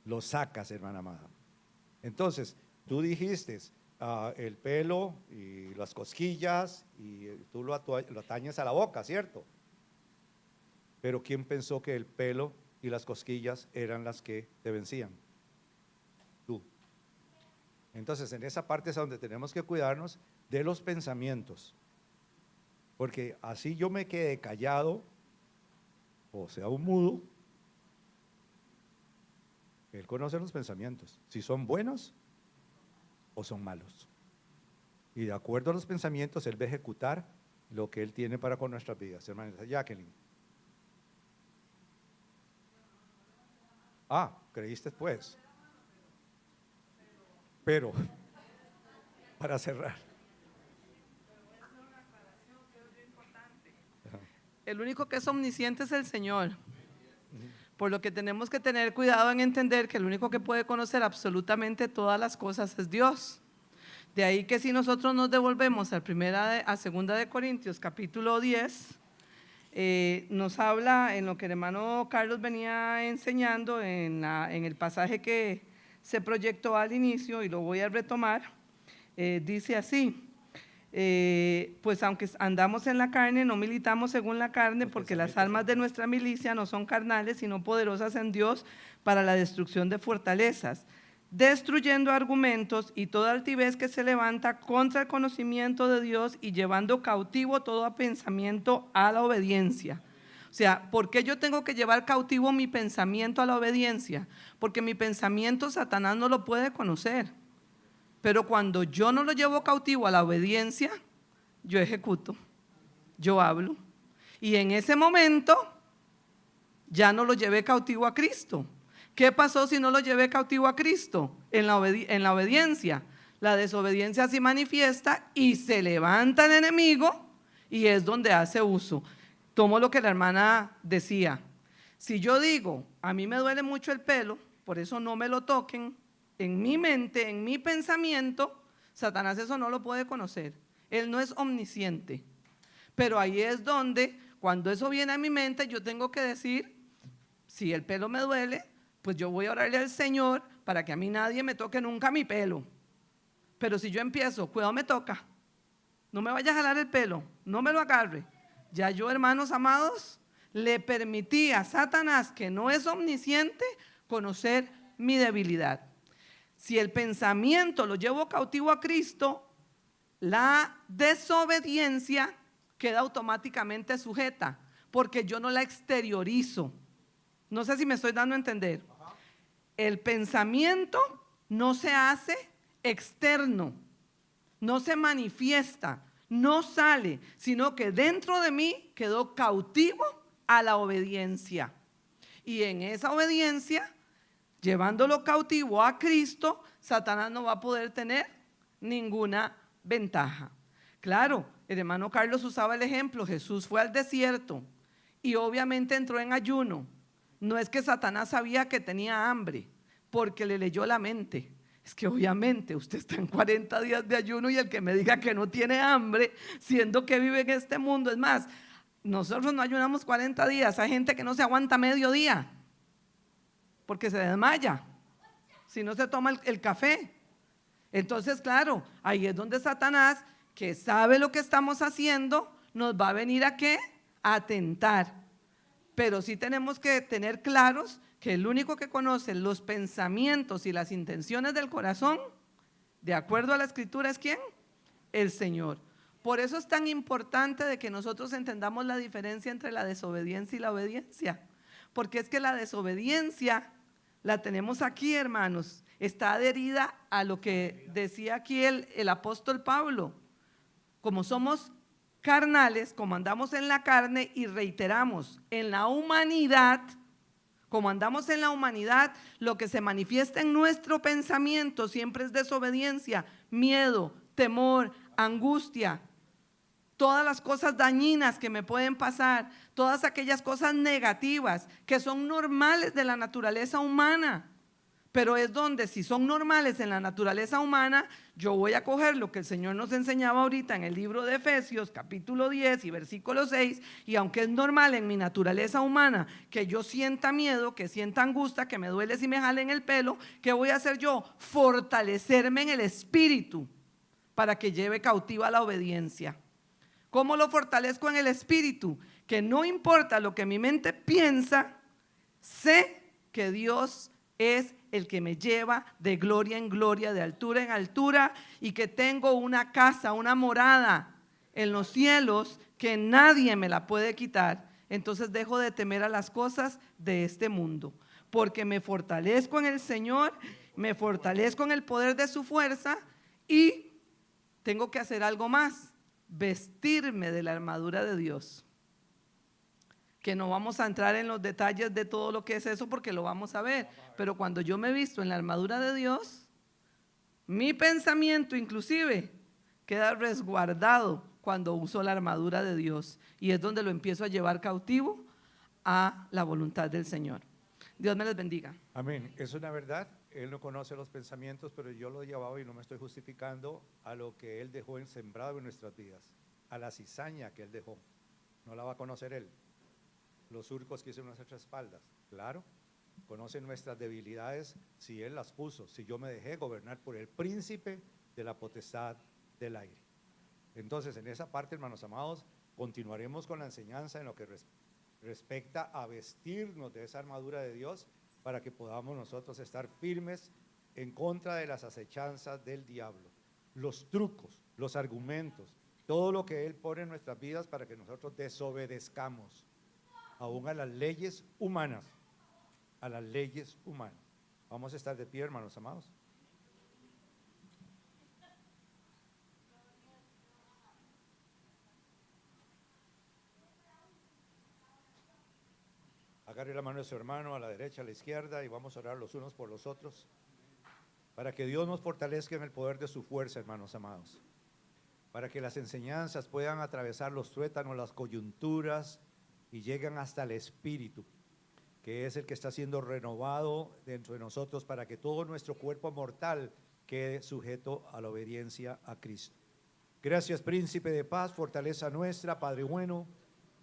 Lo sacas, hermana amada. Entonces, tú dijiste el pelo y las cosquillas, y tú lo atañes a la boca, ¿cierto? Pero ¿quién pensó que el pelo y las cosquillas eran las que te vencían? Tú. Entonces, en esa parte es donde tenemos que cuidarnos de los pensamientos, porque así yo me quedé callado, o sea, un mudo, Él conoce los pensamientos, si son buenos o son malos. Y de acuerdo a los pensamientos, Él va a ejecutar lo que Él tiene para con nuestras vidas. Hermana Jacqueline. Ah, creíste pues. Pero, para cerrar. El único que es omnisciente es el Señor. Por lo que tenemos que tener cuidado en entender que el único que puede conocer absolutamente todas las cosas es Dios. De ahí que si nosotros nos devolvemos a 2 de Corintios capítulo 10, nos habla en lo que el hermano Carlos venía enseñando en el pasaje que se proyectó al inicio, y lo voy a retomar. Dice así: pues aunque andamos en la carne, no militamos según la carne, porque las armas de nuestra milicia no son carnales, sino poderosas en Dios para la destrucción de fortalezas, destruyendo argumentos y toda altivez que se levanta contra el conocimiento de Dios, y llevando cautivo todo pensamiento a la obediencia. O sea, ¿por qué yo tengo que llevar cautivo mi pensamiento a la obediencia? Porque mi pensamiento Satanás no lo puede conocer. Pero cuando yo no lo llevo cautivo a la obediencia, yo ejecuto, yo hablo. Y en ese momento ya no lo llevé cautivo a Cristo. ¿Qué pasó si no lo llevé cautivo a Cristo? En la obediencia. La desobediencia se manifiesta y se levanta el enemigo, y es donde hace uso. Tomo lo que la hermana decía. Si yo digo, a mí me duele mucho el pelo, por eso no me lo toquen, en mi mente, en mi pensamiento, Satanás eso no lo puede conocer. Él no es omnisciente. Pero ahí es donde, cuando eso viene a mi mente, yo tengo que decir, si el pelo me duele, pues yo voy a orarle al Señor para que a mí nadie me toque nunca mi pelo. Pero si yo empiezo, cuidado me toca, no me vaya a jalar el pelo, no me lo agarre. Ya yo, hermanos amados, le permití a Satanás, que no es omnisciente, conocer mi debilidad. Si el pensamiento lo llevo cautivo a Cristo, la desobediencia queda automáticamente sujeta, porque yo no la exteriorizo. No sé si me estoy dando a entender. El pensamiento no se hace externo, no se manifiesta, no sale, sino que dentro de mí quedó cautivo a la obediencia. Y en esa obediencia, llevándolo cautivo a Cristo, Satanás no va a poder tener ninguna ventaja. Claro, el hermano Carlos usaba el ejemplo, Jesús fue al desierto y obviamente entró en ayuno. No es que Satanás sabía que tenía hambre, porque le leyó la mente. Es que obviamente usted está en 40 días de ayuno, y el que me diga que no tiene hambre, siendo que vive en este mundo, es más, nosotros no ayunamos 40 días, hay gente que no se aguanta medio día, porque se desmaya, si no se toma el café. Entonces, claro, ahí es donde Satanás, que sabe lo que estamos haciendo, nos va a venir a ¿qué? A tentar. Pero sí tenemos que tener claros que el único que conoce los pensamientos y las intenciones del corazón, de acuerdo a la Escritura, ¿es quién? El Señor. Por eso es tan importante de que nosotros entendamos la diferencia entre la desobediencia y la obediencia. Porque es que la desobediencia la tenemos aquí, hermanos, está adherida a lo que decía aquí el apóstol Pablo. Como somos carnales, como andamos en la carne, y reiteramos, en la humanidad, como andamos en la humanidad, lo que se manifiesta en nuestro pensamiento siempre es desobediencia, miedo, temor, angustia, todas las cosas dañinas que me pueden pasar, todas aquellas cosas negativas que son normales de la naturaleza humana. Pero es donde, si son normales en la naturaleza humana, yo voy a coger lo que el Señor nos enseñaba ahorita en el libro de Efesios, capítulo 10 y versículo 6, y aunque es normal en mi naturaleza humana que yo sienta miedo, que sienta angustia, que me duele si me jalen el pelo, ¿qué voy a hacer yo? Fortalecerme en el espíritu para que lleve cautiva la obediencia. ¿Cómo lo fortalezco en el espíritu? Que no importa lo que mi mente piensa, sé que Dios es el que me lleva de gloria en gloria, de altura en altura, y que tengo una casa, una morada en los cielos que nadie me la puede quitar. Entonces dejo de temer a las cosas de este mundo. porque me fortalezco en el Señor, me fortalezco en el poder de su fuerza y tengo que hacer algo más, vestirme de la armadura de Dios. Que no vamos a entrar en los detalles de todo lo que es eso porque lo vamos a ver, pero cuando yo me visto en la armadura de Dios, mi pensamiento inclusive queda resguardado cuando uso la armadura de Dios y es donde lo empiezo a llevar cautivo a la voluntad del Señor. Dios me les bendiga. Amén. Es una verdad. Él no conoce los pensamientos, pero yo lo he llevado y no me estoy justificando a lo que Él dejó sembrado en nuestras vidas, a la cizaña que Él dejó. No la va a conocer Él. Los surcos que hizo en nuestras espaldas, claro. Conoce nuestras debilidades si Él las puso, si yo me dejé gobernar por el príncipe de la potestad del aire. Entonces, en esa parte, hermanos amados, continuaremos con la enseñanza en lo que respecta a vestirnos de esa armadura de Dios para que podamos nosotros estar firmes en contra de las acechanzas del diablo, los trucos, los argumentos, todo lo que Él pone en nuestras vidas para que nosotros desobedezcamos aún a las leyes humanas, a las leyes humanas. Vamos a estar de pie, hermanos amados. Agarre la mano de su hermano a la derecha, a la izquierda y vamos a orar los unos por los otros para que Dios nos fortalezca en el poder de su fuerza, hermanos amados, para que las enseñanzas puedan atravesar los tuétanos, las coyunturas y lleguen hasta el espíritu, que es el que está siendo renovado dentro de nosotros para que todo nuestro cuerpo mortal quede sujeto a la obediencia a Cristo. Gracias, Príncipe de Paz, fortaleza nuestra, Padre bueno.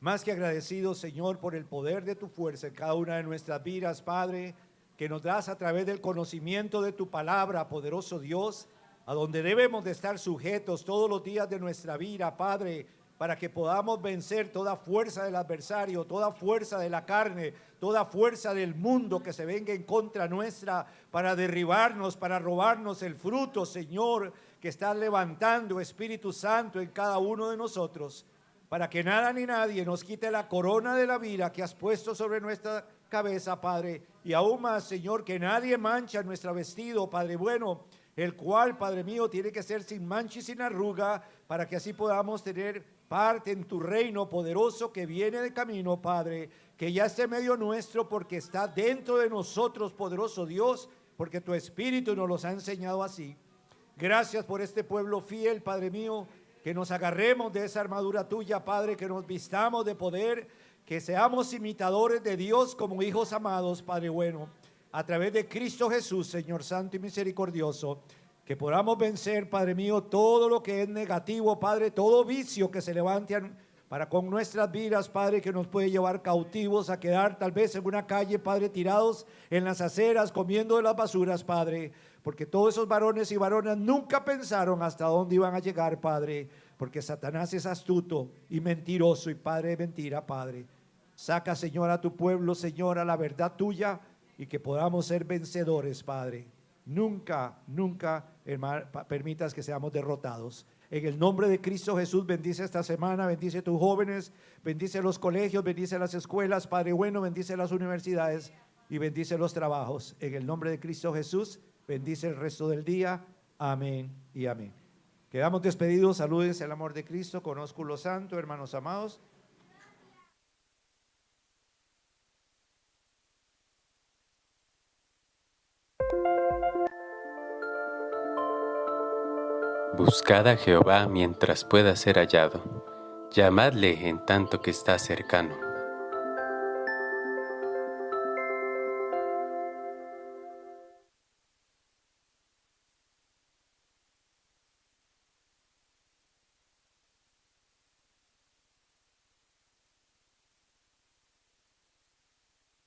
Más que agradecidos, Señor, por el poder de tu fuerza en cada una de nuestras vidas, Padre, que nos das a través del conocimiento de tu palabra, poderoso Dios, a donde debemos de estar sujetos todos los días de nuestra vida, Padre, para que podamos vencer toda fuerza del adversario, toda fuerza de la carne, toda fuerza del mundo que se venga en contra nuestra para derribarnos, para robarnos el fruto, Señor, que estás levantando, Espíritu Santo, en cada uno de nosotros, para que nada ni nadie nos quite la corona de la vida que has puesto sobre nuestra cabeza, Padre, y aún más, Señor, que nadie mancha nuestro vestido, Padre bueno, el cual, Padre mío, tiene que ser sin mancha y sin arruga, para que así podamos tener parte en tu reino poderoso que viene de camino, Padre, que ya esté en medio nuestro porque está dentro de nosotros, poderoso Dios, porque tu Espíritu nos los ha enseñado así. Gracias por este pueblo fiel, Padre mío, que nos agarremos de esa armadura tuya, Padre, que nos vistamos de poder, que seamos imitadores de Dios como hijos amados, Padre bueno, a través de Cristo Jesús, Señor Santo y Misericordioso, que podamos vencer, Padre mío, todo lo que es negativo, Padre, todo vicio que se levante para con nuestras vidas, Padre, que nos puede llevar cautivos a quedar tal vez en una calle, Padre, tirados en las aceras, comiendo de las basuras, Padre, porque todos esos varones y varonas nunca pensaron hasta dónde iban a llegar, Padre, porque Satanás es astuto y mentiroso y padre de mentira, Padre. Saca, Señor, a tu pueblo, Señor, a la verdad tuya y que podamos ser vencedores, Padre. Nunca, nunca, hermano, permitas que seamos derrotados. En el nombre de Cristo Jesús, bendice esta semana, bendice a tus jóvenes, bendice los colegios, bendice las escuelas, Padre bueno, bendice las universidades y bendice los trabajos. En el nombre de Cristo Jesús, bendice el resto del día. Amén y amén. Quedamos despedidos. Salúdense el amor de Cristo con ósculo santo, hermanos amados. Buscad a Jehová mientras pueda ser hallado. Llamadle en tanto que está cercano.